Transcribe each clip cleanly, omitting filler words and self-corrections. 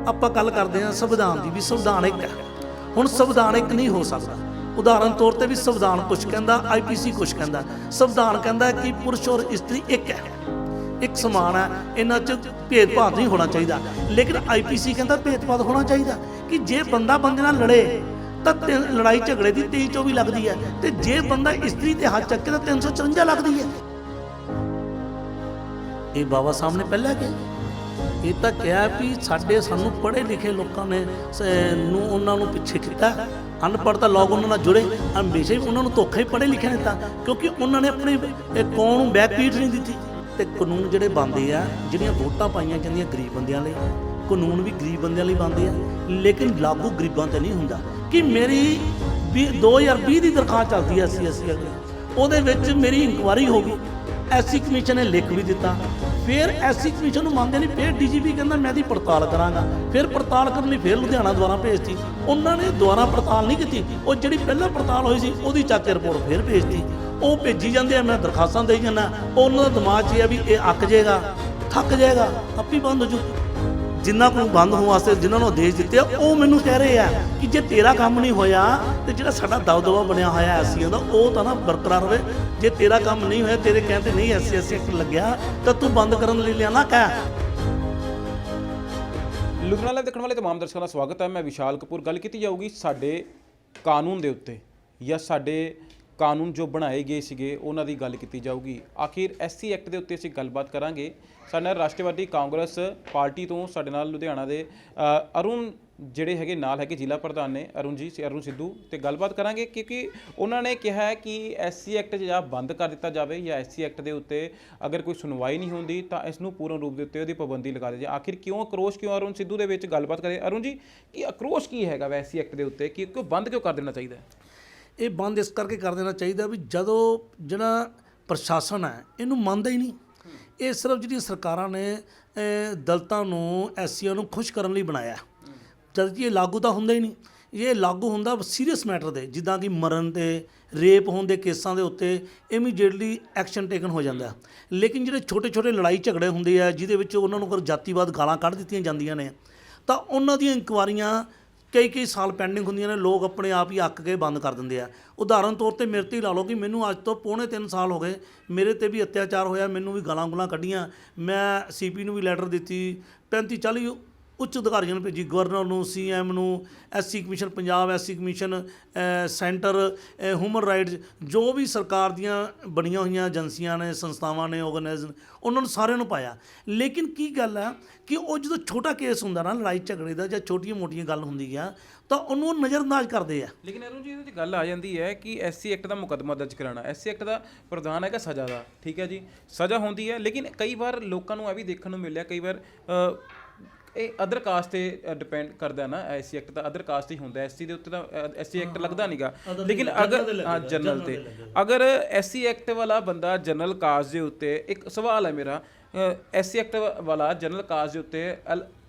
ਆਪਾਂ ਗੱਲ ਕਰਦੇ ਹਾਂ ਸੰਵਿਧਾਨ ਦੀ ਵੀ ਸੰਵਿਧਾਨ ਇੱਕ ਹੈ। ਹੁਣ ਸੰਵਿਧਾਨ ਇੱਕ ਨਹੀਂ ਹੋ ਸਕਦਾ। ਉਦਾਹਰਨ ਤੌਰ ਤੇ ਵੀ ਸੰਵਿਧਾਨ ਕੁਛ ਕਹਿੰਦਾ, ਆਈਪੀਸੀ ਕੁਛ ਕਹਿੰਦਾ। ਸੰਵਿਧਾਨ ਕਹਿੰਦਾ ਕਿ ਪੁਰਸ਼ ਔਰ ਇਸਤਰੀ ਇੱਕ ਹੈ, ਇੱਕ ਸਮਾਨ ਹੈ, ਇਹਨਾਂ 'ਚ ਭੇਦਭਾਵ ਨਹੀਂ ਹੋਣਾ ਚਾਹੀਦਾ। ਲੇਕਿਨ ਆਈਪੀਸੀ ਕਹਿੰਦਾ ਭੇਦਭਾਵ ਹੋਣਾ ਚਾਹੀਦਾ ਕਿ ਜੇ ਬੰਦਾ ਬੰਦੇ ਨਾਲ ਲੜੇ ਤਾਂ ਲੜਾਈ ਝਗੜੇ ਦੀ 23-24 ਲੱਗਦੀ ਹੈ, ਤੇ ਜੇ ਬੰਦਾ ਇਸਤਰੀ ਤੇ ਹੱਥ ਚੱਕੇ ਤਾਂ 354 ਲੱਗਦੀ ਹੈ। ਇਹ ਬਾਬਾ ਸਾਹਿਬ ਨੇ ਪਹਿਲਾਂ ਕਿਹਾ, ਇਹ ਤਾਂ ਕਿਹਾ ਵੀ ਸਾਨੂੰ ਪੜ੍ਹੇ ਲਿਖੇ ਲੋਕਾਂ ਨੇ ਉਹਨਾਂ ਨੂੰ ਪਿੱਛੇ ਕੀਤਾ। ਅਨਪੜ੍ਹ ਤਾਂ ਲੋਕ ਉਹਨਾਂ ਨਾਲ ਜੁੜੇ, ਹਮੇਸ਼ਾ ਹੀ ਉਹਨਾਂ ਨੂੰ ਧੋਖਾ ਹੀ ਪੜ੍ਹੇ ਲਿਖੇ ਨੇ ਤਾਂ, ਕਿਉਂਕਿ ਉਹਨਾਂ ਨੇ ਆਪਣੀ ਕੌਮ ਨੂੰ ਬੈਕਪੀਟ ਨਹੀਂ ਦਿੱਤੀ। ਤੇ ਕਾਨੂੰਨ ਜਿਹੜੇ ਬਣਦੇ ਆ, ਜਿਹੜੀਆਂ ਵੋਟਾਂ ਪਾਈਆਂ ਜਾਂਦੀਆਂ ਗਰੀਬ ਬੰਦਿਆਂ ਲਈ, ਕਾਨੂੰਨ ਵੀ ਗਰੀਬ ਬੰਦਿਆਂ ਲਈ ਬਣਦੇ ਆ, ਲੇਕਿਨ ਲਾਗੂ ਗਰੀਬਾਂ ਤੇ ਨਹੀਂ ਹੁੰਦਾ। ਕਿ ਮੇਰੀ 2020 ਦੀ ਦਰਖਾਸਤ ਚੱਲਦੀ ਹੈ ਐਸਸੀ ਉਹਦੇ ਵਿੱਚ ਮੇਰੀ ਇਨਕੁਆਰੀ ਹੋ ਗਈ, ਐਸਸੀ ਕਮਿਸ਼ਨ ਨੇ ਲਿਖ ਵੀ ਦਿੱਤਾ। ਫਿਰ ਐਸਸੀ ਕਮਿਸ਼ਨ ਨੂੰ ਮੰਨਦੇ ਨਹੀਂ, ਫਿਰ ਡੀਜੀਪੀ ਕਹਿੰਦਾ ਮੈਂ ਇਹਦੀ ਪੜਤਾਲ ਕਰਾਂਗਾ। ਫਿਰ ਪੜਤਾਲ ਕਰਨ ਲਈ ਫਿਰ ਲੁਧਿਆਣਾ ਦੁਆਰਾ ਭੇਜਤੀ। ਉਹਨਾਂ ਨੇ ਦੁਆਰਾ ਪੜਤਾਲ ਨਹੀਂ ਕੀਤੀ, ਉਹ ਜਿਹੜੀ ਪਹਿਲਾਂ ਪੜਤਾਲ ਹੋਈ ਸੀ ਉਹਦੀ ਚੱਕ ਕੇ ਰਿਪੋਰਟ ਫਿਰ ਭੇਜਤੀ। ਉਹ ਭੇਜੀ ਜਾਂਦੇ ਆ, ਮੈਂ ਦਰਖਾਸਤਾਂ ਦੇਈ ਜਾਂਦਾ। ਉਹਨਾਂ ਦਾ ਦਿਮਾਗ 'ਚ ਇਹ ਆ ਵੀ ਇਹ ਅੱਕ ਜਾਏਗਾ, ਥੱਕ ਜਾਏਗਾ, ਆਪੇ ਬੰਦ ਹੋ ਜੂ। ਜਿਨ੍ਹਾਂ ਕੋਲ ਬੰਦ ਹੋਣ ਵਾਸਤੇ ਜਿਨ੍ਹਾਂ ਨੂੰ ਆਦੇਸ਼ ਦਿੱਤੇ ਆ, ਉਹ ਮੈਨੂੰ ਕਹਿ ਰਹੇ ਆ ਕਿ ਜੇ ਤੇਰਾ ਕੰਮ ਨਹੀਂ ਹੋਇਆ ਤੇ ਜਿਹੜਾ ਸਾਡਾ ਦਬਦਬਾ ਬਣਿਆ ਹੋਇਆ ਐਸੀਆਂ ਦਾ ਉਹ ਤਾਂ ਨਾ ਬਰਕਰਾਰ ਹੋਵੇ। ਜੇ ਤੇਰਾ ਕੰਮ ਨਹੀਂ ਹੋਇਆ, ਤੇਰੇ ਕਹਿੰਦੇ ਨਹੀਂ ਐਸਸੀ ਐਕਟ ਲੱਗਿਆ, ਤਾਂ ਤੂੰ ਬੰਦ ਕਰਨ ਲਈ ਲਿਆਣਾ ਕਹਿ। ਲੁਧਿਆਣਾ ਲਾਈਵ ਦੇਖਣ ਵਾਲੇ ਤਮਾਮ ਦਰਸ਼ਕਾਂ ਦਾ ਸਵਾਗਤ ਹੈ। ਮੈਂ ਵਿਸ਼ਾਲ ਕਪੂਰ। ਗੱਲ ਕੀਤੀ ਜਾਊਗੀ ਸਾਡੇ ਕਾਨੂੰਨ ਦੇ ਉੱਤੇ, ਜਾਂ ਸਾਡੇ ਕਾਨੂੰਨ ਜੋ ਬਣਾਏ ਗਏ ਸੀਗੇ ਉਹਨਾਂ ਦੀ ਗੱਲ ਕੀਤੀ ਜਾਊਗੀ। ਆਖਿਰ ਐਸਸੀ ਐਕਟ ਦੇ ਉੱਤੇ ਅਸੀਂ ਗੱਲਬਾਤ ਕਰਾਂਗੇ। ਸਾਡੇ ਨਾਲ ਰਾਸ਼ਟਰਵਾਦੀ ਕਾਂਗਰਸ ਪਾਰਟੀ ਤੋਂ ਸਾਡੇ ਨਾਲ ਲੁਧਿਆਣਾ ਦੇ ਅਰੁਣ ਜਿਹੜੇ ਹੈਗੇ ਨਾਲ ਹੈਗੇ ਜ਼ਿਲ੍ਹਾ ਪ੍ਰਧਾਨ ਨੇ, ਅਰੁਣ ਸਿੱਧੂ, ਤੇ ਗੱਲਬਾਤ ਕਰਾਂਗੇ ਕਿਉਂਕਿ ਉਹਨਾਂ ਨੇ ਕਿਹਾ ਕਿ ਐਸਸੀ ਐਕਟ ਜਾਂ ਬੰਦ ਕਰ ਦਿੱਤਾ ਜਾਵੇ, ਜਾਂ ਐਸਸੀ ਐਕਟ ਦੇ ਉੱਤੇ ਅਗਰ ਕੋਈ ਸੁਣਵਾਈ ਨਹੀਂ ਹੁੰਦੀ ਤਾਂ ਇਸ ਨੂੰ ਪੂਰਨ ਰੂਪ ਦੇ ਉੱਤੇ ਉਹਦੀ ਪਾਬੰਦੀ ਲਗਾ ਦਿੱਤੀ ਜਾਵੇ। ਆਖਿਰ ਕਿਉਂ ਆਕਰੋਸ਼, ਕਿਉਂ ਅਰੁਣ ਸਿੱਧੂ ਦੇ ਵਿੱਚ ਗੱਲਬਾਤ ਕਰੇ। ਅਰੁਣ ਜੀ, ਕੀ ਆਕਰੋਸ਼ ਕੀ ਹੈਗਾ ਐਸਸੀ ਐਕਟ ਦੇ ਉੱਤੇ, ਕਿ ਕਿਉਂ ਬੰਦ ਕਿਉਂ ਕਰ ਦੇਣਾ ਚਾਹੀਦਾ? ਇਹ ਬੰਦ ਇਸ ਕਰਕੇ ਕਰ ਦੇਣਾ ਚਾਹੀਦਾ ਵੀ ਜਦੋਂ ਜਿਹੜਾ ਪ੍ਰਸ਼ਾਸਨ ਹੈ ਇਹਨੂੰ ਮੰਨਦਾ ਹੀ ਨਹੀਂ। ਇਹ ਸਿਰਫ ਜਿਹੜੀਆਂ ਸਰਕਾਰਾਂ ਨੇ ਦਲਿਤਾਂ ਨੂੰ, ਐਸਸੀਆਂ ਨੂੰ ਖੁਸ਼ ਕਰਨ ਲਈ ਬਣਾਇਆ, ਜਦ ਕਿ ਇਹ ਲਾਗੂ ਤਾਂ ਹੁੰਦਾ ਹੀ ਨਹੀਂ। ਇਹ ਲਾਗੂ ਹੁੰਦਾ ਸੀਰੀਅਸ ਮੈਟਰ ਦੇ, ਜਿੱਦਾਂ ਕਿ ਮਰਨ ਤੇ ਰੇਪ ਹੋਣ ਦੇ ਕੇਸਾਂ ਦੇ ਉੱਤੇ ਇਮੀਡੀਏਟਲੀ ਐਕਸ਼ਨ ਟੇਕਨ ਹੋ ਜਾਂਦਾ। ਲੇਕਿਨ ਜਿਹੜੇ ਛੋਟੇ ਛੋਟੇ ਲੜਾਈ ਝਗੜੇ ਹੁੰਦੇ ਆ, ਜਿਹਦੇ ਵਿੱਚ ਉਹਨਾਂ ਨੂੰ ਅਗਰ ਜਾਤੀਵਾਦ ਗਾਲਾਂ ਕੱਢ ਦਿੱਤੀਆਂ ਜਾਂਦੀਆਂ ਨੇ, ਤਾਂ ਉਹਨਾਂ ਦੀਆਂ ਇਨਕੁਆਰੀਆਂ ਕਈ ਸਾਲ ਪੈਂਡਿੰਗ ਹੁੰਦੀਆਂ ਨੇ। ਲੋਕ ਆਪਣੇ ਆਪ ਹੀ ਅੱਕ ਕੇ ਬੰਦ ਕਰ ਦਿੰਦੇ ਆ। ਉਦਾਹਰਨ ਤੌਰ ਤੇ ਮੇਰੇ 'ਤੇ ਹੀ ਲਾ ਲਓ ਕਿ ਮੈਨੂੰ ਅੱਜ ਤੋਂ ਪੌਣੇ 3 ਸਾਲ ਹੋ ਗਏ, ਮੇਰੇ 'ਤੇ ਵੀ ਅਤਿਆਚਾਰ ਹੋਇਆ, ਮੈਨੂੰ ਵੀ ਗਾਲਾਂ ਗੁਲਾਂ ਕੱਢੀਆਂ। ਮੈਂ ਸੀਪੀ ਨੂੰ ਵੀ ਲੈਟਰ ਦਿੱਤੀ, 35-40 ਉੱਚ ਅਧਿਕਾਰੀਆਂ ਨੂੰ ਭੇਜੀ, ਗਵਰਨਰ ਨੂੰ, ਸੀਐਮ ਨੂੰ, SC commission Punjab, SC commission centre, human rights, ਜੋ ਵੀ ਸਰਕਾਰ ਦੀਆਂ ਬਣੀਆਂ ਹੋਈਆਂ ਏਜੰਸੀਆਂ ਨੇ, ਸੰਸਥਾਵਾਂ ਨੇ, ਆਰਗੇਨਾਈਜ਼ੇਸ਼ਨ, ਉਹਨਾਂ ਨੂੰ ਸਾਰਿਆਂ ਨੂੰ ਪਾਇਆ। ਲੇਕਿਨ ਕੀ ਗੱਲ ਹੈ ਕਿ ਉਹ ਜਦੋਂ ਛੋਟਾ ਕੇਸ ਹੁੰਦਾ ਨਾ, ਲੜਾਈ ਝਗੜੇ ਦਾ ਜਾਂ ਛੋਟੀਆਂ ਮੋਟੀਆਂ ਗੱਲ ਹੁੰਦੀ ਆ, ਤਾਂ ਉਹਨੂੰ ਨਜ਼ਰਅੰਦਾਜ਼ ਕਰਦੇ ਆ। ਲੇਕਿਨ ਅਰੁਣ ਜੀ, ਇਹਦੇ 'ਚ ਗੱਲ ਆ ਜਾਂਦੀ ਹੈ ਕਿ ਐਸਸੀ ਐਕਟ ਦਾ ਮੁਕੱਦਮਾ ਦਰਜ ਕਰਾਉਣਾ, ਐਸਸੀ ਐਕਟ ਦਾ ਪ੍ਰਧਾਨ ਹੈਗਾ ਸਜ਼ਾ ਦਾ, ਠੀਕ ਹੈ ਜੀ, ਸਜ਼ਾ ਹੁੰਦੀ ਹੈ। ਲੇਕਿਨ ਕਈ ਵਾਰ ਲੋਕਾਂ ਨੂੰ ਇਹ ਵੀ ਦੇਖਣ ਨੂੰ ਮਿਲਿਆ, ਕਈ ਵਾਰ ਇਹ ਅਦਰ ਕਾਸਟ 'ਤੇ ਡਿਪੈਂਡ ਕਰਦਾ ਨਾ, ਐਸਸੀ ਐਕਟ ਦਾ ਅਦਰ ਕਾਸਟ ਹੀ ਹੁੰਦਾ, ਐਸਸੀ ਦੇ ਉੱਤੇ ਤਾਂ ਐਸਸੀ ਐਕਟ ਲੱਗਦਾ ਨਹੀਂਗਾ। ਲੇਕਿਨ ਅਗਰ ਜਨਰਲ 'ਤੇ ਅਗਰ ਐਸਸੀ ਐਕਟ ਵਾਲਾ ਬੰਦਾ ਜਨਰਲ ਕਾਸਟ ਦੇ ਉੱਤੇ, ਇੱਕ ਸਵਾਲ ਹੈ ਮੇਰਾ, ਐਸਸੀ ਐਕਟ ਵਾਲਾ ਜਨਰਲ ਕਾਸਟ ਦੇ ਉੱਤੇ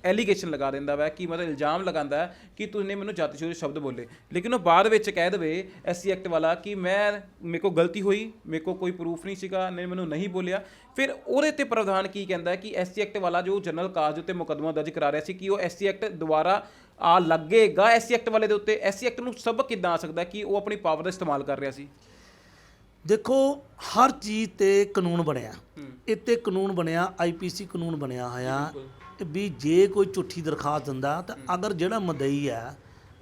ਐਲੀਗੇਸ਼ਨ ਲਗਾ ਦਿੰਦਾ ਵਾ, ਕਿ ਮਤਲਬ ਇਲਜ਼ਾਮ ਲਗਾਉਂਦਾ ਕਿ ਤੂੰ ਨੇ ਮੈਨੂੰ ਜਾਤੀਸ਼ੂਰ ਸ਼ਬਦ ਬੋਲੇ, ਲੇਕਿਨ ਉਹ ਬਾਅਦ ਵਿੱਚ ਕਹਿ ਦੇਵੇ ਐਸਸੀ ਐਕਟ ਵਾਲਾ ਕਿ ਮੇਰੇ ਕੋਲ ਗਲਤੀ ਹੋਈ, ਮੇਰੇ ਕੋਲ ਕੋਈ ਪ੍ਰੂਫ ਨਹੀਂ ਸੀਗਾ, ਨੇ ਮੈਨੂੰ ਨਹੀਂ ਬੋਲਿਆ। ਫਿਰ ਉਹਦੇ 'ਤੇ ਪ੍ਰਧਾਨ ਕੀ ਕਹਿੰਦਾ ਕਿ ਐਸਸੀ ਐਕਟ ਵਾਲਾ ਜੋ ਜਨਰਲ ਕਾਸਟ ਦੇ ਉੱਤੇ ਮੁਕੱਦਮਾ ਦਰਜ ਕਰਾ ਰਿਹਾ ਸੀ, ਕਿ ਉਹ ਐਸਸੀ ਐਕਟ ਦੁਬਾਰਾ ਲੱਗੇਗਾ ਐਸਸੀ ਐਕਟ ਵਾਲੇ ਦੇ ਉੱਤੇ। ਐਸਸੀ ਐਕਟ ਨੂੰ ਸਬਕ ਕਿੱਦਾਂ ਆ ਸਕਦਾ ਕਿ ਉਹ ਆਪਣੀ ਪਾਵਰ ਦਾ ਇਸਤੇਮਾਲ ਕਰ ਰਿਹਾ ਸੀ? ਦੇਖੋ, ਹਰ ਚੀਜ਼ 'ਤੇ ਕਾਨੂੰਨ ਬਣਿਆ, ਇੱਥੇ ਕਾਨੂੰਨ ਬਣਿਆ, ਆਈਪੀਸੀ ਕਾਨੂੰਨ ਬਣਿਆ ਹੋਇਆ ਵੀ ਜੇ ਕੋਈ ਝੂਠੀ ਦਰਖਾਸਤ ਦਿੰਦਾ ਤਾਂ ਅਗਰ ਜਿਹੜਾ ਮਦਈ ਹੈ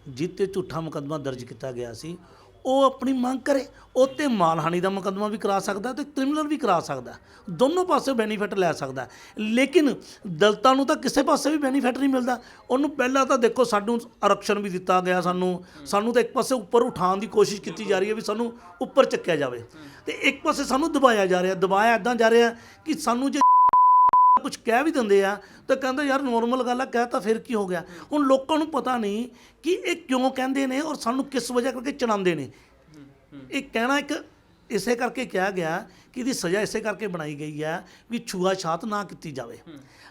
ਜਿਹ 'ਤੇ ਝੂਠਾ ਮੁਕੱਦਮਾ ਦਰਜ ਕੀਤਾ ਗਿਆ ਸੀ, ਉਹ ਆਪਣੀ ਮੰਗ ਕਰੇ, ਉਹ 'ਤੇ ਮਾਨਹਾਨੀ ਦਾ ਮੁਕੱਦਮਾ ਵੀ ਕਰਾ ਸਕਦਾ ਅਤੇ ਕ੍ਰਿਮੀਨਲ ਵੀ ਕਰਾ ਸਕਦਾ, ਦੋਨੋਂ ਪਾਸੇ ਬੈਨੀਫਿਟ ਲੈ ਸਕਦਾ। ਲੇਕਿਨ ਦਲਿਤਾਂ ਨੂੰ ਤਾਂ ਕਿਸੇ ਪਾਸੇ ਵੀ ਬੈਨੀਫਿਟ ਨਹੀਂ ਮਿਲਦਾ। ਉਹਨੂੰ ਪਹਿਲਾਂ ਤਾਂ ਦੇਖੋ, ਸਾਨੂੰ ਆਰਕਸ਼ਣ ਵੀ ਦਿੱਤਾ ਗਿਆ, ਸਾਨੂੰ ਤਾਂ ਇੱਕ ਪਾਸੇ ਉੱਪਰ ਉਠਾਉਣ ਦੀ ਕੋਸ਼ਿਸ਼ ਕੀਤੀ ਜਾ ਰਹੀ ਹੈ ਵੀ ਸਾਨੂੰ ਉੱਪਰ ਚੱਕਿਆ ਜਾਵੇ, ਅਤੇ ਇੱਕ ਪਾਸੇ ਸਾਨੂੰ ਦਬਾਇਆ ਜਾ ਰਿਹਾ। ਦਬਾਇਆ ਇੱਦਾਂ ਜਾ ਰਿਹਾ ਕਿ ਸਾਨੂੰ ਜੇ ਕੁਛ ਕਹਿ ਵੀ ਦਿੰਦੇ ਆ ਤਾਂ ਕਹਿੰਦੇ ਯਾਰ ਨੋਰਮਲ ਗੱਲ ਆ, ਕਹਿ ਤਾਂ ਫਿਰ ਕੀ ਹੋ ਗਿਆ। ਹੁਣ ਲੋਕਾਂ ਨੂੰ ਪਤਾ ਨਹੀਂ ਕਿ ਇਹ ਕਿਉਂ ਕਹਿੰਦੇ ਨੇ ਔਰ ਸਾਨੂੰ ਕਿਸ ਵਜ੍ਹਾ ਕਰਕੇ ਚੜਾਉਂਦੇ ਨੇ। ਇਹ ਕਹਿਣਾ ਇੱਕ ਇਸੇ ਕਰਕੇ ਕਿਹਾ ਗਿਆ ਕਿ ਇਹਦੀ ਸਜ਼ਾ ਇਸੇ ਕਰਕੇ ਬਣਾਈ ਗਈ ਹੈ ਵੀ ਛੂਆ-ਛਾਤ ਨਾ ਕੀਤੀ ਜਾਵੇ।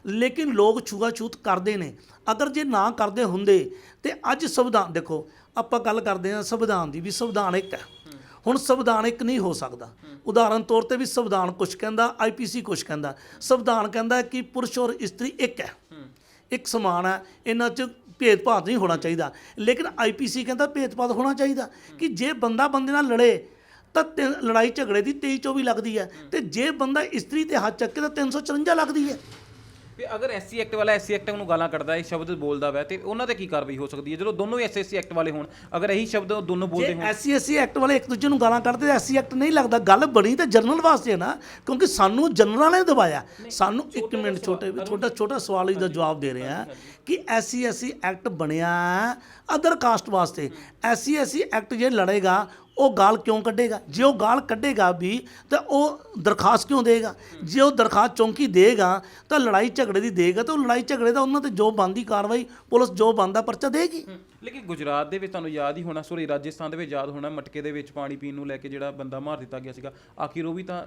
ਲੇਕਿਨ ਲੋਕ ਛੂਆ-ਛੂਤ ਕਰਦੇ ਨੇ। ਅਗਰ ਜੇ ਨਾ ਕਰਦੇ ਹੁੰਦੇ ਤੇ ਅੱਜ ਸੰਵਿਧਾਨ, ਦੇਖੋ ਆਪਾਂ ਗੱਲ ਕਰਦੇ ਹਾਂ ਸੰਵਿਧਾਨ ਦੀ ਵੀ, ਸੰਵਿਧਾਨ ਇੱਕ ਹੈ। ਹੁਣ ਸੰਵਿਧਾਨ ਇੱਕ ਨਹੀਂ ਹੋ ਸਕਦਾ। ਉਦਾਹਰਨ ਤੌਰ ਤੇ ਵੀ ਸੰਵਿਧਾਨ ਕੁਛ ਕਹਿੰਦਾ, ਆਈਪੀਸੀ ਕੁਛ ਕਹਿੰਦਾ। ਸੰਵਿਧਾਨ ਕਹਿੰਦਾ ਕਿ ਪੁਰਸ਼ ਔਰ ਇਸਤਰੀ ਇੱਕ ਹੈ, ਇੱਕ ਸਮਾਨ ਹੈ, ਇਹਨਾਂ 'ਚ ਭੇਦਭਾਵ ਨਹੀਂ ਹੋਣਾ ਚਾਹੀਦਾ। ਲੇਕਿਨ ਆਈਪੀਸੀ ਕਹਿੰਦਾ ਭੇਦਭਾਵ ਹੋਣਾ ਚਾਹੀਦਾ ਕਿ ਜੇ ਬੰਦਾ ਬੰਦੇ ਨਾਲ ਲੜੇ ਤਾਂ ਲੜਾਈ ਝਗੜੇ ਦੀ 23-24 ਲੱਗਦੀ ਹੈ, ਤੇ ਜੇ ਬੰਦਾ ਇਸਤਰੀ ਤੇ ਹੱਥ ਚੱਕੇ ਤਾਂ 354 ਲੱਗਦੀ ਹੈ। ਤੇ ਅਗਰ ਐਸਸੀ ਐਕਟ ਵਾਲਾ ਐਸਸੀ ਐਕਟ ਨੂੰ ਗਾਲਾਂ ਕੱਢਦਾ, ਇਹ ਸ਼ਬਦ ਬੋਲਦਾ ਵੈ, ਤੇ ਉਹਨਾਂ ਤੇ ਕੀ ਕਾਰਵਾਈ ਹੋ ਸਕਦੀ ਹੈ ਜਦੋਂ ਦੋਨੋਂ ਹੀ ਐਸਸੀ ਐਕਟ ਵਾਲੇ ਹੋਣ? ਅਗਰ ਇਹੀ ਸ਼ਬਦ ਉਹ ਦੋਨੋਂ ਬੋਲਦੇ ਹੋਣ, ਐਸਸੀ ਐਕਟ ਵਾਲੇ ਇੱਕ ਦੂਜੇ ਨੂੰ ਗਾਲਾਂ ਕੱਢਦੇ, ਐਸਸੀ ਐਕਟ ਨਹੀਂ ਲੱਗਦਾ। ਗੱਲ ਬਣੀ ਤਾਂ ਜਨਰਲ ਵਾਸਤੇ ਹੈ ਨਾ, ਕਿਉਂਕਿ ਸਾਨੂੰ ਜਨਰਲਾਂ ਨੇ ਦਬਾਇਆ। ਸਾਨੂੰ ਇੱਕ ਮਿੰਟ ਛੋਟਾ ਸਵਾਲ ਦਾ ਜਵਾਬ ਦੇ ਰਹੇ ਹਾਂ ਕਿ ਐਸਸੀ ਐਕਟ ਬਣਿਆ ਅਦਰ ਕਾਸਟ ਵਾਸਤੇ। ਐਸਸੀ ਐਕਟ ਜੇ ਲੜੇਗਾ ਉਹ ਗਾਲ ਕਿਉਂ ਕੱਢੇਗਾ? ਜੇ ਉਹ ਗਾਲ ਕੱਢੇਗਾ ਵੀ ਤਾਂ ਉਹ ਦਰਖਾਸਤ ਕਿਉਂ ਦੇਗਾ? ਜੇ ਉਹ ਦਰਖਾਸਤ ਚੌਂਕੀ ਦੇਗਾ ਤਾਂ ਲੜਾਈ ਝਗੜੇ ਦੀ ਦੇਗਾ, ਤਾਂ ਉਹ ਲੜਾਈ ਝਗੜੇ ਦਾ ਉਹਨਾਂ ਤੇ ਜੋ ਬਣਦੀ ਕਾਰਵਾਈ ਪੁਲਿਸ ਜੋ ਬਣਦਾ ਪਰਚਾ ਦੇਗੀ। ਲੇਕਿਨ ਗੁਜਰਾਤ ਦੇ ਵਿੱਚ ਤੁਹਾਨੂੰ ਯਾਦ ਹੀ ਹੋਣਾ, ਸੋਰੀ ਰਾਜਸਥਾਨ ਦੇ ਵਿੱਚ ਯਾਦ ਹੋਣਾ, ਮਟਕੇ ਦੇ ਵਿੱਚ ਪਾਣੀ ਪੀਣ ਨੂੰ ਲੈ ਕੇ ਜਿਹੜਾ ਬੰਦਾ ਮਾਰ ਦਿੱਤਾ ਗਿਆ ਸੀਗਾ। ਆਖਿਰ ਉਹ ਵੀ ਤਾਂ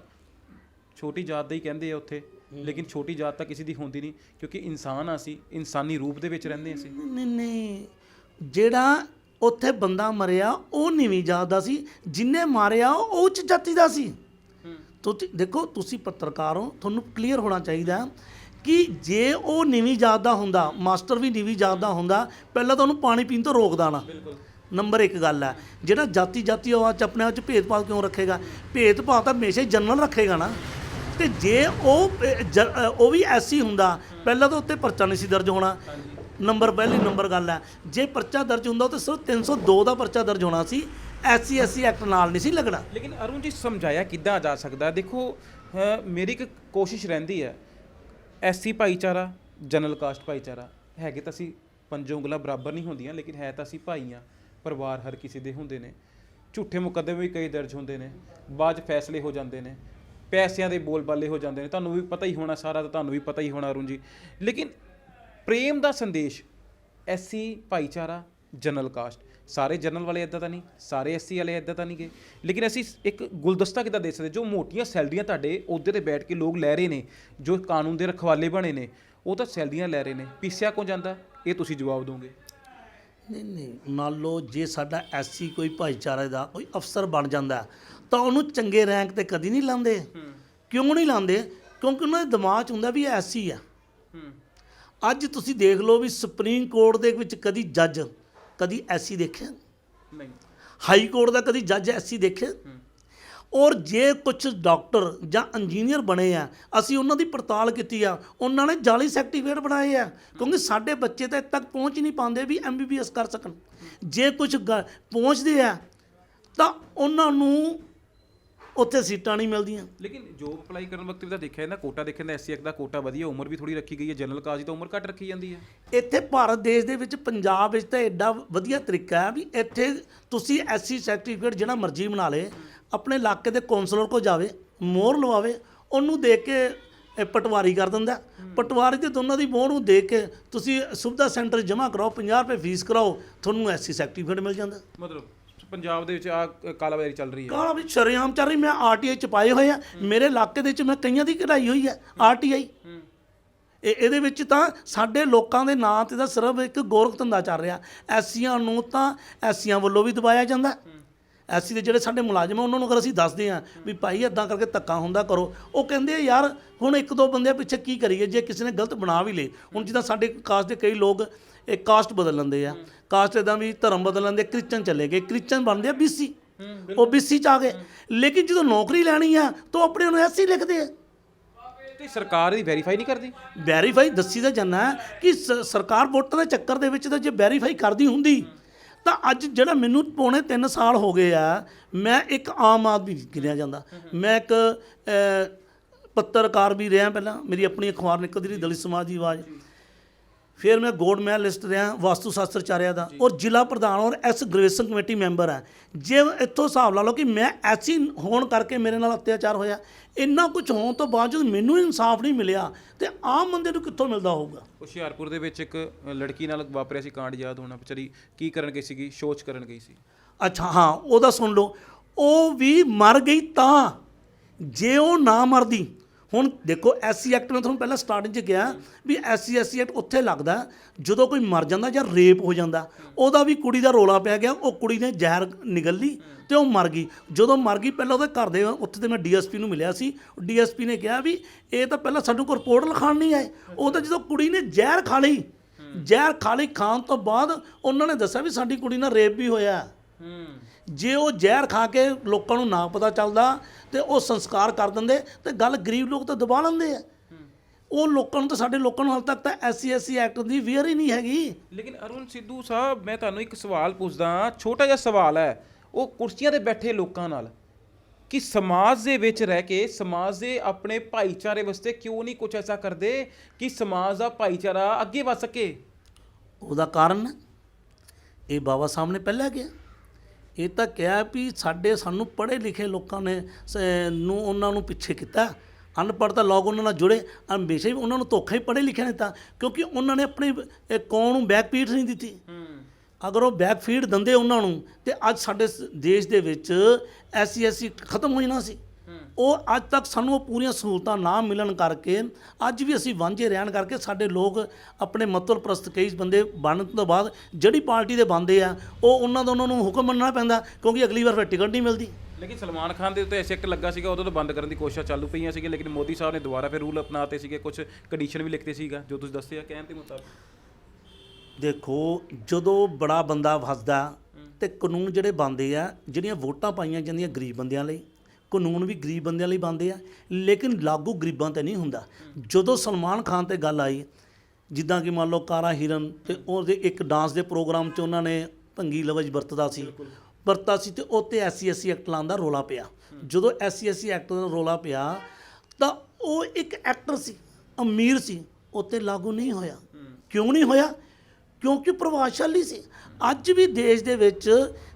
ਛੋਟੀ ਜਾਤ ਦਾ ਹੀ ਕਹਿੰਦੇ ਆ ਉੱਥੇ, ਲੇਕਿਨ ਛੋਟੀ ਜਾਤ ਤਾਂ ਕਿਸੇ ਦੀ ਹੁੰਦੀ ਨਹੀਂ, ਕਿਉਂਕਿ ਇਨਸਾਨ ਆ, ਅਸੀਂ ਇਨਸਾਨੀ ਰੂਪ ਦੇ ਵਿੱਚ ਰਹਿੰਦੇ ਅਸੀਂ। ਨਹੀਂ, ਜਿਹੜਾ ਉੱਥੇ ਬੰਦਾ ਮਰਿਆ ਉਹ ਨੀਵੀਂ ਜਾਤ ਦਾ ਸੀ, ਜਿੰਨੇ ਮਾਰਿਆ ਉਹ ਉੱਚ ਜਾਤੀ ਦਾ ਸੀ। ਤੁਸੀਂ ਦੇਖੋ, ਤੁਸੀਂ ਪੱਤਰਕਾਰ ਹੋ, ਤੁਹਾਨੂੰ ਕਲੀਅਰ ਹੋਣਾ ਚਾਹੀਦਾ ਕਿ ਜੇ ਉਹ ਨੀਵੀਂ ਜਾਤ ਦਾ ਹੁੰਦਾ, ਮਾਸਟਰ ਵੀ ਨੀਵੀਂ ਜਾਤ ਦਾ ਹੁੰਦਾ, ਪਹਿਲਾਂ ਤਾਂ ਉਹਨੂੰ ਪਾਣੀ ਪੀਣ ਤੋਂ ਰੋਕਦਾ ਨਾ। ਨੰਬਰ 1 ਗੱਲ ਹੈ, ਜਿਹੜਾ ਜਾਤੀ ਆਵਾਜ਼ 'ਚ ਆਪਣੇ ਆਪ 'ਚ ਭੇਦਭਾਵ ਕਿਉਂ ਰੱਖੇਗਾ? ਭੇਦਭਾਵ ਤਾਂ ਹਮੇਸ਼ਾ ਹੀ ਜਨਰਲ ਰੱਖੇਗਾ ਨਾ। ਤੇ ਜੇ ਉਹ ਵੀ ਐਸੀ ਹੁੰਦਾ, ਪਹਿਲਾਂ ਤਾਂ ਉੱਤੇ ਪਰਚਾ ਨਹੀਂ ਸੀ ਦਰਜ ਹੋਣਾ। ਪਹਿਲੀ ਨੰਬਰ ਗੱਲ ਹੈ, ਜੇ ਪਰਚਾ ਦਰਜ ਹੁੰਦਾ ਤਾਂ ਸਿਰਫ 302 ਦਾ ਪਰਚਾ ਦਰਜ ਹੋਣਾ ਸੀ, ਐਸਸੀ ਐਕਟ ਨਾਲ ਨਹੀਂ ਸੀ ਲੱਗਣਾ। ਲੇਕਿਨ ਅਰੁਣ ਜੀ, ਸਮਝਾਇਆ ਕਿੱਦਾਂ ਜਾ ਸਕਦਾ? ਦੇਖੋ, ਮੇਰੀ ਇੱਕ ਕੋਸ਼ਿਸ਼ ਰਹਿੰਦੀ ਹੈ, ਐਸਸੀ ਭਾਈਚਾਰਾ, ਜਨਰਲ ਕਾਸਟ ਭਾਈਚਾਰਾ ਹੈਗੇ ਤਾਂ ਅਸੀਂ ਪੰਜੋਂ ਉਂਗਲਾਂ ਬਰਾਬਰ ਨਹੀਂ ਹੁੰਦੀਆਂ, ਲੇਕਿਨ ਹੈ ਤਾਂ ਅਸੀਂ ਭਾਈ ਹਾਂ। ਪਰਿਵਾਰ ਹਰ ਕਿਸੇ ਦੇ ਹੁੰਦੇ ਨੇ, ਝੂਠੇ ਮੁਕੱਦਮੇ ਵੀ ਕਈ ਦਰਜ ਹੁੰਦੇ ਨੇ, ਬਾਅਦ 'ਚ ਫੈਸਲੇ ਹੋ ਜਾਂਦੇ ਨੇ, ਪੈਸਿਆਂ ਦੇ ਬੋਲਬਾਲੇ ਹੋ ਜਾਂਦੇ ਨੇ, ਤੁਹਾਨੂੰ ਵੀ ਪਤਾ ਹੀ ਹੋਣਾ ਸਾਰਾ, ਤਾਂ ਤੁਹਾਨੂੰ ਵੀ ਪਤਾ ਹੀ ਹੋਣਾ ਅਰੁਣ ਜੀ। ਲੇਕਿਨ ਪ੍ਰੇਮ ਦਾ ਸੰਦੇਸ਼ ਐਸਸੀ ਭਾਈਚਾਰਾ, ਜਨਰਲ ਕਾਸਟ, ਸਾਰੇ ਜਨਰਲ ਵਾਲੇ ਇੱਦਾਂ ਤਾਂ ਨਹੀਂ, ਸਾਰੇ ਐਸਸੀ ਵਾਲੇ ਇੱਦਾਂ ਤਾਂ ਨਹੀਂ ਗਏ, ਲੇਕਿਨ ਅਸੀਂ ਇੱਕ ਗੁਲਦਸਤਾ ਕਿੱਦਾਂ ਦੇ ਸਕਦੇ? ਜੋ ਮੋਟੀਆਂ ਸੈਲਰੀਆਂ ਤੁਹਾਡੇ ਅਹੁਦੇ 'ਤੇ ਬੈਠ ਕੇ ਲੋਕ ਲੈ ਰਹੇ ਨੇ, ਜੋ ਕਾਨੂੰਨ ਦੇ ਰਖਵਾਲੇ ਬਣੇ ਨੇ, ਉਹ ਤਾਂ ਸੈਲਰੀਆਂ ਲੈ ਰਹੇ ਨੇ, ਪੀਸਿਆ ਕਿਉਂ ਜਾਂਦਾ? ਇਹ ਤੁਸੀਂ ਜਵਾਬ ਦਿਓਗੇ। ਨਹੀਂ, ਮੰਨ ਲਓ ਜੇ ਸਾਡਾ ਐਸਸੀ ਕੋਈ ਭਾਈਚਾਰੇ ਦਾ ਕੋਈ ਅਫਸਰ ਬਣ ਜਾਂਦਾ ਤਾਂ ਉਹਨੂੰ ਚੰਗੇ ਰੈਂਕ ਤੇ ਕਦੀ ਨਹੀਂ ਲਾਉਂਦੇ। ਕਿਉਂ ਨਹੀਂ ਲਾਉਂਦੇ? ਕਿਉਂਕਿ ਉਹਨਾਂ ਦੇ ਦਿਮਾਗ 'ਚ ਹੁੰਦਾ ਵੀ ਇਹ ਐਸਸੀ ਆ। ਅੱਜ ਤੁਸੀਂ ਦੇਖ ਲਓ ਵੀ ਸੁਪਰੀਮ ਕੋਰਟ ਦੇ ਵਿੱਚ ਕਦੀ ਜੱਜ ਕਦੀ ਐਸਸੀ ਦੇਖਿਆ ਨਹੀਂ, ਹਾਈ ਕੋਰਟ ਦਾ ਕਦੀ ਜੱਜ ਐਸਸੀ ਦੇਖਿਆ। ਔਰ ਜੇ ਕੁਝ ਡਾਕਟਰ ਜਾਂ ਇੰਜੀਨੀਅਰ ਬਣੇ ਆ, ਅਸੀਂ ਉਹਨਾਂ ਦੀ ਪੜਤਾਲ ਕੀਤੀ ਆ, ਉਹਨਾਂ ਨੇ ਜਾਲੀ ਸਰਟੀਫਿਕੇਟ ਬਣਾਏ ਆ, ਕਿਉਂਕਿ ਸਾਡੇ ਬੱਚੇ ਤਾਂ ਇੱਥੇ ਤੱਕ ਪਹੁੰਚ ਹੀ ਨਹੀਂ ਪਾਉਂਦੇ ਵੀ MBBS ਕਰ ਸਕਣ। ਜੇ ਕੁਝ ਪਹੁੰਚਦੇ ਆ ਤਾਂ ਉਹਨਾਂ ਨੂੰ ਉੱਥੇ ਸੀਟਾਂ ਨਹੀਂ ਮਿਲਦੀਆਂ। ਲੇਕਿਨ ਜੋਬ ਅਪਲਾਈ ਕਰਨ ਵਕਤ ਵੀ ਤਾਂ ਦੇਖਿਆ ਨਾ, ਕੋਟਾ ਦੇਖਿਆ ਨਾ, ਐਸਸੀ ਐਕਟ ਦਾ ਕੋਟਾ ਵਧੀਆ, ਉਮਰ ਵੀ ਥੋੜੀ ਰੱਖੀ ਗਈ ਹੈ, ਜਨਰਲ ਕਾਸਟ ਦੀ ਤਾਂ ਉਮਰ ਘੱਟ ਰੱਖੀ ਜਾਂਦੀ ਹੈ। ਇੱਥੇ ਭਾਰਤ ਦੇਸ਼ ਦੇ ਵਿੱਚ ਪੰਜਾਬ ਵਿੱਚ ਤਾਂ ਐਡਾ ਵਧੀਆ ਤਰੀਕਾ ਹੈ ਵੀ ਇੱਥੇ ਤੁਸੀਂ ਐਸਸੀ ਸਰਟੀਫਿਕੇਟ ਜਿਹੜਾ ਮਰਜ਼ੀ ਬਣਾ ਲੇ, ਆਪਣੇ ਇਲਾਕੇ ਦੇ ਕੌਂਸਲਰ ਕੋਲ ਜਾਵੇ, ਮੋਹਰ ਲਵਾਵੇ, ਉਹਨੂੰ ਦੇਖ ਕੇ ਪਟਵਾਰੀ ਕਰ ਦਿੰਦਾ। ਪਟਵਾਰੀ ਤੇ ਦੋਨਾਂ ਦੀ ਮੋਹਰ ਨੂੰ ਦੇਖ ਕੇ ਤੁਸੀਂ ਸੁਵਿਧਾ ਸੈਂਟਰ ਜਮ੍ਹਾਂ ਕਰਾਓ, 50 ਰੁਪਏ ਫੀਸ ਕਰਾਓ, ਤੁਹਾਨੂੰ ਐਸਸੀ ਸਰਟੀਫਿਕੇਟ ਮਿਲ ਜਾਂਦਾ। ਮਤਲਬ ਪੰਜਾਬ ਦੇ ਵਿੱਚ ਆ ਕਾਲਾਬਾਜ਼ਾਰੀ ਚੱਲ ਰਹੀ ਹੈ। ਕਾਲਾ ਵੀ ਸ਼ਰੇਆਮ ਚੱਲ ਰਹੀ। ਮੈਂ RTI 'ਚ ਪਾਏ ਹੋਏ ਆ, ਮੇਰੇ ਇਲਾਕੇ ਦੇ ਵਿੱਚ ਮੈਂ ਕਈਆਂ ਦੀ ਕਢਾਈ ਹੋਈ ਹੈ RTI। ਇਹਦੇ ਵਿੱਚ ਤਾਂ ਸਾਡੇ ਲੋਕਾਂ ਦੇ ਨਾਂ 'ਤੇ ਤਾਂ ਸਿਰਫ ਇੱਕ ਗੋਰਖ ਧੰਦਾ ਚੱਲ ਰਿਹਾ। ਐਸਸੀਆਂ ਨੂੰ ਤਾਂ ਐਸਸੀਆਂ ਵੱਲੋਂ ਵੀ ਦਬਾਇਆ ਜਾਂਦਾ। ਐਸਸੀ ਦੇ ਜਿਹੜੇ ਸਾਡੇ ਮੁਲਾਜ਼ਮ ਆ ਉਹਨਾਂ ਨੂੰ ਅਗਰ ਅਸੀਂ ਦੱਸਦੇ ਹਾਂ ਵੀ ਭਾਈ ਇੱਦਾਂ ਕਰਕੇ ਧੱਕਾ ਹੁੰਦਾ ਕਰੋ, ਉਹ ਕਹਿੰਦੇ ਆ ਯਾਰ ਹੁਣ ਇੱਕ ਦੋ ਬੰਦਿਆਂ ਪਿੱਛੇ ਕੀ ਕਰੀਏ, ਜੇ ਕਿਸੇ ਨੇ ਗਲਤ ਬਣਾ ਵੀ ਲੇ। ਹੁਣ ਜਿੱਦਾਂ ਸਾਡੇ ਕਾਸਟ ਦੇ ਕਈ ਲੋਕ ਇਹ ਕਾਸਟ ਬਦਲ ਲੈਂਦੇ ਆ, ਕਾਸਟ ਇੱਦਾਂ ਵੀ ਧਰਮ ਬਦਲ ਲੈਂਦੇ, ਕ੍ਰਿਸਚਨ ਚਲੇ ਗਏ, ਕ੍ਰਿਸਚਨ ਬਣਦੇ ਆ BC, ਉਹ BC 'ਚ ਆ ਗਏ। ਲੇਕਿਨ ਜਦੋਂ ਨੌਕਰੀ ਲੈਣੀ ਆ ਤਾਂ ਉਹ ਆਪਣੇ ਨੂੰ SC ਲਿਖਦੇ ਆ। ਤੇ ਸਰਕਾਰ ਇਹਦੀ ਵੈਰੀਫਾਈ ਨਹੀਂ ਕਰਦੀ। ਵੈਰੀਫਾਈ ਦੱਸੀ ਤਾਂ ਜਾਂਦਾ ਕਿ ਸਰਕਾਰ ਵੋਟਾਂ ਦੇ ਚੱਕਰ ਦੇ ਵਿੱਚ ਤਾਂ ਜੇ ਵੈਰੀਫਾਈ ਕਰਦੀ ਹੁੰਦੀ ਤਾਂ ਅੱਜ ਜਿਹੜਾ ਮੈਨੂੰ ਪੌਣੇ 3 ਸਾਲ ਹੋ ਗਏ ਆ, ਮੈਂ ਇੱਕ ਆਮ ਆਦਮੀ ਗਿਣਿਆ ਜਾਂਦਾ। ਮੈਂ ਇੱਕ ਪੱਤਰਕਾਰ ਵੀ ਰਿਹਾ, ਪਹਿਲਾਂ ਮੇਰੀ ਆਪਣੀ ਅਖਬਾਰ ਨਿਕਲਦੀ ਰਹੀ ਦਲਿਤ ਸਮਾਜ ਦੀ ਆਵਾਜ਼, ਫਿਰ ਮੈਂ ਗੋਲਡ ਮੈਡਲਿਸਟ ਰਿਹਾ ਵਾਸਤੂ ਸ਼ਾਸਤਰ ਚਾਰਿਆ ਦਾ, ਔਰ ਜ਼ਿਲ੍ਹਾ ਪ੍ਰਧਾਨ ਔਰ ਗ੍ਰੈਜੂਏਸ਼ਨ ਕਮੇਟੀ ਮੈਂਬਰ ਹੈ। ਜੇ ਇੱਥੋਂ ਹਿਸਾਬ ਲਾ ਲਓ ਕਿ ਮੈਂ ਐਸੀ ਹੋਣ ਕਰਕੇ ਮੇਰੇ ਨਾਲ ਅਤਿਆਚਾਰ ਹੋਇਆ, ਇੰਨਾ ਕੁਝ ਹੋਣ ਤੋਂ ਬਾਵਜੂਦ ਮੈਨੂੰ ਇਨਸਾਫ ਨਹੀਂ ਮਿਲਿਆ, ਤੇ ਆਮ ਬੰਦੇ ਨੂੰ ਕਿੱਥੋਂ ਮਿਲਦਾ ਹੋਊਗਾ। ਹੁਸ਼ਿਆਰਪੁਰ ਦੇ ਵਿੱਚ ਇੱਕ ਲੜਕੀ ਨਾਲ ਵਾਪਰਿਆ ਸੀ ਕਾਂਡ, ਯਾਦ ਹੋਣਾ, ਵਿਚਾਰੀ ਕੀ ਕਰਨ ਗਈ ਸੀਗੀ, ਸ਼ੋਚ ਕਰਨ ਗਈ ਸੀ। ਅੱਛਾ ਹਾਂ, ਉਹਦਾ ਸੁਣ ਲਓ, ਉਹ ਵੀ ਮਰ ਗਈ ਤਾਂ, ਜੇ ਉਹ ਨਾ ਮਰਦੀ। ਹੁਣ ਦੇਖੋ SC ਐਕਟ ਮੈਂ ਤੁਹਾਨੂੰ ਪਹਿਲਾਂ ਸਟਾਰਟਿੰਗ 'ਚ ਕਿਹਾ ਵੀ SC ਐਕਟ ਉੱਥੇ ਲੱਗਦਾ ਜਦੋਂ ਕੋਈ ਮਰ ਜਾਂਦਾ ਜਾਂ ਰੇਪ ਹੋ ਜਾਂਦਾ। ਉਹਦਾ ਵੀ ਕੁੜੀ ਦਾ ਰੋਲਾ ਪੈ ਗਿਆ, ਉਹ ਕੁੜੀ ਨੇ ਜ਼ਹਿਰ ਨਿਗਲ ਲਈ ਤੇ ਉਹ ਮਰ ਗਈ। ਜਦੋਂ ਮਰ ਗਈ ਪਹਿਲਾਂ ਉਹਦੇ ਘਰ ਦੇ ਉੱਥੇ ਤੇ ਮੈਂ DSP ਨੂੰ ਮਿਲਿਆ ਸੀ, DSP ਨੇ ਕਿਹਾ ਵੀ ਇਹ ਤਾਂ ਪਹਿਲਾਂ ਸਾਨੂੰ ਕੋਈ ਰਿਪੋਰਟ ਲਿਖਾਉਣ ਨਹੀਂ ਆਏ। ਉਹ ਤਾਂ ਜਦੋਂ ਕੁੜੀ ਨੇ ਜ਼ਹਿਰ ਖਾ ਲਈ ਜ਼ਹਿਰ ਖਾਲੀ ਖਾਣ ਤੋਂ ਬਾਅਦ ਉਹਨਾਂ ਨੇ ਦੱਸਿਆ ਵੀ ਸਾਡੀ ਕੁੜੀ ਨਾਲ ਰੇਪ ਵੀ ਹੋਇਆ। ਜੇ ਉਹ ਜ਼ਹਿਰ ਖਾ ਕੇ ਲੋਕਾਂ ਨੂੰ ਨਾ ਪਤਾ ਚੱਲਦਾ ਤੇ ਉਹ ਸੰਸਕਾਰ ਕਰ ਦਿੰਦੇ ਤੇ ਗੱਲ ਗਰੀਬ ਲੋਕ ਤਾਂ ਦਬਾ ਲੈਂਦੇ ਆ। ਉਹ ਲੋਕਾਂ ਨੂੰ ਤਾਂ ਸਾਡੇ ਲੋਕਾਂ ਨੂੰ ਹਾਲ ਤੱਕ ਤਾਂ SC ਐਕਟ ਦੀ ਵੇਅਰ ਹੀ ਨਹੀਂ ਹੈਗੀ। ਲੇਕਿਨ ਅਰੁਣ ਸਿੱਧੂ ਸਾਹਿਬ, ਮੈਂ ਤੁਹਾਨੂੰ ਇੱਕ ਸਵਾਲ ਪੁੱਛਦਾ, ਛੋਟਾ ਜਿਹਾ ਸਵਾਲ ਹੈ, ਉਹ ਕੁਰਸੀਆਂ ਤੇ ਬੈਠੇ ਲੋਕਾਂ ਨਾਲ ਕਿ ਸਮਾਜ ਦੇ ਵਿੱਚ ਰਹਿ ਕੇ ਸਮਾਜ ਦੇ ਆਪਣੇ ਭਾਈਚਾਰੇ ਵਾਸਤੇ ਕਿਉਂ ਨਹੀਂ ਕੁਝ ਐਸਾ ਕਰਦੇ ਕਿ ਸਮਾਜ ਦਾ ਭਾਈਚਾਰਾ ਅੱਗੇ ਵਧ ਸਕੇ? ਉਹਦਾ ਕਾਰਨ ਇਹ ਬਾਬਾ ਸਾਹਿਬ ਨੇ ਪਹਿਲਾਂ ਕਿਹਾ, ਇਹ ਤਾਂ ਕਿਹਾ ਵੀ ਸਾਨੂੰ ਪੜ੍ਹੇ ਲਿਖੇ ਲੋਕਾਂ ਨੇ ਉਹਨਾਂ ਨੂੰ ਪਿੱਛੇ ਕੀਤਾ, ਅਨਪੜ੍ਹ ਤਾਂ ਲੋਕ ਉਹਨਾਂ ਨਾਲ ਜੁੜੇ, ਹਮੇਸ਼ਾ ਹੀ ਉਹਨਾਂ ਨੂੰ ਧੋਖਾ ਹੀ ਪੜ੍ਹੇ ਲਿਖਿਆ ਨੇ ਤਾਂ, ਕਿਉਂਕਿ ਉਹਨਾਂ ਨੇ ਆਪਣੀ ਕੌਮ ਨੂੰ ਬੈਕ ਫੀਡ ਨਹੀਂ ਦਿੱਤੀ। ਅਗਰ ਉਹ ਬੈਕ ਫੀਡ ਦਿੰਦੇ ਉਹਨਾਂ ਨੂੰ ਤੇ ਅੱਜ ਸਾਡੇ ਦੇਸ਼ ਦੇ ਵਿੱਚ SC ਖਤਮ ਹੋ ਜਾਣਾ ਸੀ। ਉਹ ਅੱਜ ਤੱਕ ਸਾਨੂੰ ਉਹ ਪੂਰੀਆਂ ਸਹੂਲਤਾਂ ਨਾ ਮਿਲਣ ਕਰਕੇ ਅੱਜ ਵੀ ਅਸੀਂ ਵਾਂਝੇ ਰਹਿਣ ਕਰਕੇ ਸਾਡੇ ਲੋਕ ਆਪਣੇ ਮਤਲਬ ਪ੍ਰਸਤ ਕਈ ਬੰਦੇ ਬਣਨ ਤੋਂ ਬਾਅਦ ਜਿਹੜੀ ਪਾਰਟੀ ਦੇ ਬਣਦੇ ਆ ਉਹਨਾਂ ਨੂੰ ਹੁਕਮ ਮੰਨਣਾ ਪੈਂਦਾ, ਕਿਉਂਕਿ ਅਗਲੀ ਵਾਰ ਫਿਰ ਟਿਕਟ ਨਹੀਂ ਮਿਲਦੀ। ਲੇਕਿਨ ਸਲਮਾਨ ਖਾਨ ਦੇ ਉੱਤੇ ਐਕਟ ਲੱਗਾ ਸੀਗਾ, ਉਦੋਂ ਤੋਂ ਬੰਦ ਕਰਨ ਦੀ ਕੋਸ਼ਿਸ਼ਾਂ ਚਾਲੂ ਪਈਆਂ ਸੀਗੀਆਂ, ਲੇਕਿਨ ਮੋਦੀ ਸਾਹਿਬ ਨੇ ਦੁਬਾਰਾ ਫਿਰ ਰੂਲ ਅਪਣਾਤੇ ਸੀਗੇ, ਕੁਝ ਕੰਡੀਸ਼ਨ ਵੀ ਲਿਖਤੇ ਸੀਗਾ ਜੋ ਤੁਸੀਂ ਦੱਸਿਆ ਕਹਿਣ ਦੇ ਮੁਤਾਬਕ। ਦੇਖੋ, ਜਦੋਂ ਬੜਾ ਬੰਦਾ ਫਸਦਾ ਤੇ ਕਾਨੂੰਨ ਜਿਹੜੇ ਬਣਦੇ ਆ, ਜਿਹੜੀਆਂ ਵੋਟਾਂ ਪਾਈਆਂ ਜਾਂਦੀਆਂ ਗਰੀਬ ਬੰਦਿਆਂ ਲਈ, ਕਾਨੂੰਨ ਵੀ ਗਰੀਬ ਬੰਦਿਆਂ ਲਈ ਬਣਦੇ ਆ, ਲੇਕਿਨ ਲਾਗੂ ਗਰੀਬਾਂ ਤੇ ਨਹੀਂ ਹੁੰਦਾ। ਜਦੋਂ ਸਲਮਾਨ ਖਾਨ ਤੇ ਗੱਲ ਆਈ, ਜਿੱਦਾਂ ਕਿ ਮੰਨ ਲਓ ਕਾਰਾ ਹਿਰਨ ਤੇ ਉਹਦੇ ਇੱਕ ਡਾਂਸ ਦੇ ਪ੍ਰੋਗਰਾਮ 'ਚ ਉਹਨਾਂ ਨੇ ਭੰਗੀ ਲਫ਼ਜ਼ ਵਰਤਦਾ ਸੀ ਤੇ ਉੱਤੇ SC ਐਕਟ ਲਾਉਣ ਦਾ ਰੌਲਾ ਪਿਆ। ਜਦੋਂ SC ਐਕਟ ਦਾ ਰੌਲਾ ਪਿਆ ਤਾਂ ਉਹ ਇੱਕ ਐਕਟਰ ਸੀ, ਅਮੀਰ ਸੀ, ਉੱਤੇ ਲਾਗੂ ਨਹੀਂ ਹੋਇਆ। ਕਿਉਂ ਨਹੀਂ ਹੋਇਆ? ਕਿਉਂਕਿ ਪ੍ਰਭਾਵਸ਼ਾਲੀ ਸੀ। ਅੱਜ ਵੀ ਦੇਸ਼ ਦੇ ਵਿੱਚ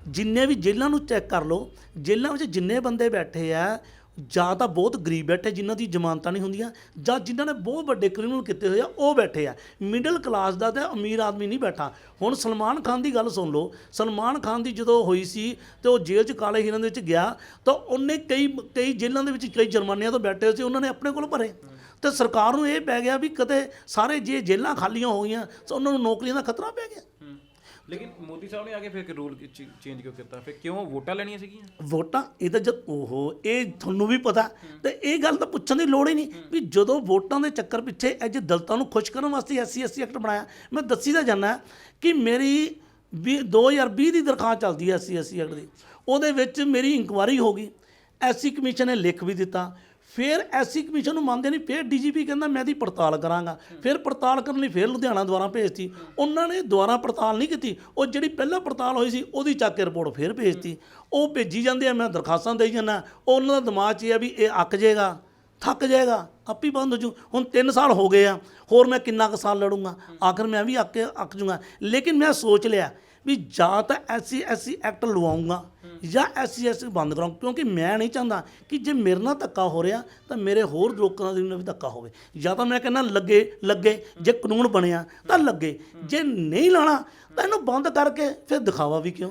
ਜਿੰਨੇ ਵੀ ਜੇਲ੍ਹਾਂ ਨੂੰ ਚੈੱਕ ਕਰ ਲਓ, ਜੇਲ੍ਹਾਂ ਵਿੱਚ ਜਿੰਨੇ ਬੰਦੇ ਬੈਠੇ ਆ, ਜਾਂ ਤਾਂ ਬਹੁਤ ਗਰੀਬ ਬੈਠੇ ਜਿਨ੍ਹਾਂ ਦੀ ਜ਼ਮਾਨਤਾਂ ਨਹੀਂ ਹੁੰਦੀਆਂ, ਜਾਂ ਜਿਨ੍ਹਾਂ ਨੇ ਬਹੁਤ ਵੱਡੇ ਕ੍ਰਿਮੀਨਲ ਕੀਤੇ ਹੋਏ ਆ ਉਹ ਬੈਠੇ ਆ। ਮਿਡਲ ਕਲਾਸ ਦਾ ਤੇ ਅਮੀਰ ਆਦਮੀ ਨਹੀਂ ਬੈਠਾ। ਹੁਣ ਸਲਮਾਨ ਖਾਨ ਦੀ ਗੱਲ ਸੁਣ ਲਓ, ਸਲਮਾਨ ਖਾਨ ਦੀ ਜਦੋਂ ਹੋਈ ਸੀ ਤੇ ਉਹ ਜੇਲ੍ਹ 'ਚ ਕਾਲੇ ਹਿਰਨ ਦੇ ਵਿੱਚ ਗਿਆ ਤਾਂ ਉਹਨੇ ਕਈ ਜੇਲ੍ਹਾਂ ਦੇ ਵਿੱਚ ਕਈ ਜੁਰਮਾਨਿਆਂ ਤੋਂ ਬੈਠੇ ਸੀ, ਉਹਨਾਂ ਨੇ ਆਪਣੇ ਕੋਲ ਭਰੇ। ਤੇ ਸਰਕਾਰ ਨੂੰ ਇਹ ਪੈ ਗਿਆ ਵੀ ਕਦੇ ਸਾਰੇ ਜੇ ਜੇਲ੍ਹਾਂ ਖਾਲੀਆਂ ਹੋ ਗਈਆਂ ਤਾਂ ਉਹਨਾਂ ਨੂੰ ਨੌਕਰੀਆਂ ਦਾ ਖਤਰਾ ਪੈ ਗਿਆ। ਲੇਕਿਨ ਮੋਦੀ ਸਾਹਿਬ ਨੇ ਆ ਕੇ ਫਿਰ ਰੂਲ ਚੇਂਜ ਕਿਉਂ ਕੀਤਾ? ਫਿਰ ਕਿਉਂ ਵੋਟਾਂ ਲੈਣੀਆਂ ਸੀਗੀਆਂ? ਵੋਟਾਂ ਇਹ ਤਾਂ ਇਹ ਤੁਹਾਨੂੰ ਵੀ ਪਤਾ ਤੇ ਇਹ ਗੱਲ ਤਾਂ ਪੁੱਛਣ ਦੀ ਲੋੜ ਹੀ ਨਹੀਂ ਵੀ ਜਦੋਂ ਵੋਟਾਂ ਦੇ ਚੱਕਰ ਪਿੱਛੇ ਅੱਜ ਦਲਿਤਾਂ ਨੂੰ ਖੁਸ਼ ਕਰਨ ਵਾਸਤੇ SC ਐਕਟ ਬਣਾਇਆ। ਮੈਂ ਦੱਸੀ ਤਾਂ ਜਾਂਦਾ ਕਿ ਮੇਰੀ 2020 ਦੀ ਦਰਖਾਸਤ ਚੱਲਦੀ ਹੈ SC ਐਕਟ ਦੀ, ਉਹਦੇ ਵਿੱਚ ਮੇਰੀ ਇਨਕੁਆਇਰੀ ਹੋ ਗਈ, SC ਕਮਿਸ਼ਨ ਨੇ ਲਿਖ ਵੀ ਦਿੱਤਾ। ਫਿਰ SC ਕਮਿਸ਼ਨ ਨੂੰ ਮੰਨਦੇ ਨਹੀਂ, ਫਿਰ DGP ਕਹਿੰਦਾ ਮੈਂ ਇਹਦੀ ਪੜਤਾਲ ਕਰਾਂਗਾ। ਫਿਰ ਪੜਤਾਲ ਕਰਨ ਲਈ ਫਿਰ ਲੁਧਿਆਣਾ ਦੁਆਰਾ ਭੇਜਤੀ। ਉਹਨਾਂ ਨੇ ਦੁਆਰਾ ਪੜਤਾਲ ਨਹੀਂ ਕੀਤੀ, ਉਹ ਜਿਹੜੀ ਪਹਿਲਾਂ ਪੜਤਾਲ ਹੋਈ ਸੀ ਉਹਦੀ ਚੱਕ ਕੇ ਰਿਪੋਰਟ ਫਿਰ ਭੇਜਤੀ। ਉਹ ਭੇਜੀ ਜਾਂਦੇ ਆ, ਮੈਂ ਦਰਖਾਸਤਾਂ ਦੇਈ ਜਾਂਦਾ। ਉਹਨਾਂ ਦਾ ਦਿਮਾਗ 'ਚ ਇਹ ਆ ਵੀ ਇਹ ਅੱਕ ਜਾਏਗਾ, ਥੱਕ ਜਾਏਗਾ, ਆਪੇ ਹੀ ਬੰਦ ਹੋ ਜੂ। ਹੁਣ 3 ਸਾਲ ਹੋ ਗਏ ਆ, ਹੋਰ ਮੈਂ ਕਿੰਨਾ ਕੁ ਸਾਲ ਲੜੂੰਗਾ? ਆਖਰ ਮੈਂ ਵੀ ਅੱਕ ਜੂੰਗਾ। ਲੇਕਿਨ ਮੈਂ ਸੋਚ ਲਿਆ ਵੀ ਜਾਂ ਤਾਂ SC ਐਕਟ ਲਵਾਉਂਗਾ ਜਾਂ SC ਬੰਦ ਕਰਾਉਂ, ਕਿਉਂਕਿ ਮੈਂ ਨਹੀਂ ਚਾਹੁੰਦਾ ਕਿ ਜੇ ਮੇਰੇ ਨਾਲ ਧੱਕਾ ਹੋ ਰਿਹਾ ਤਾਂ ਮੇਰੇ ਹੋਰ ਲੋਕਾਂ ਦੇ ਨਾਲ ਵੀ ਧੱਕਾ ਹੋਵੇ। ਜਾਂ ਤਾਂ ਮੈਂ ਕਹਿੰਦਾ ਲੱਗੇ ਜੇ ਕਾਨੂੰਨ ਬਣਿਆ ਤਾਂ ਲੱਗੇ, ਜੇ ਨਹੀਂ ਲਾਣਾ ਤਾਂ ਇਹਨੂੰ ਬੰਦ ਕਰਕੇ ਫਿਰ ਦਿਖਾਵਾ ਵੀ ਕਿਉਂ।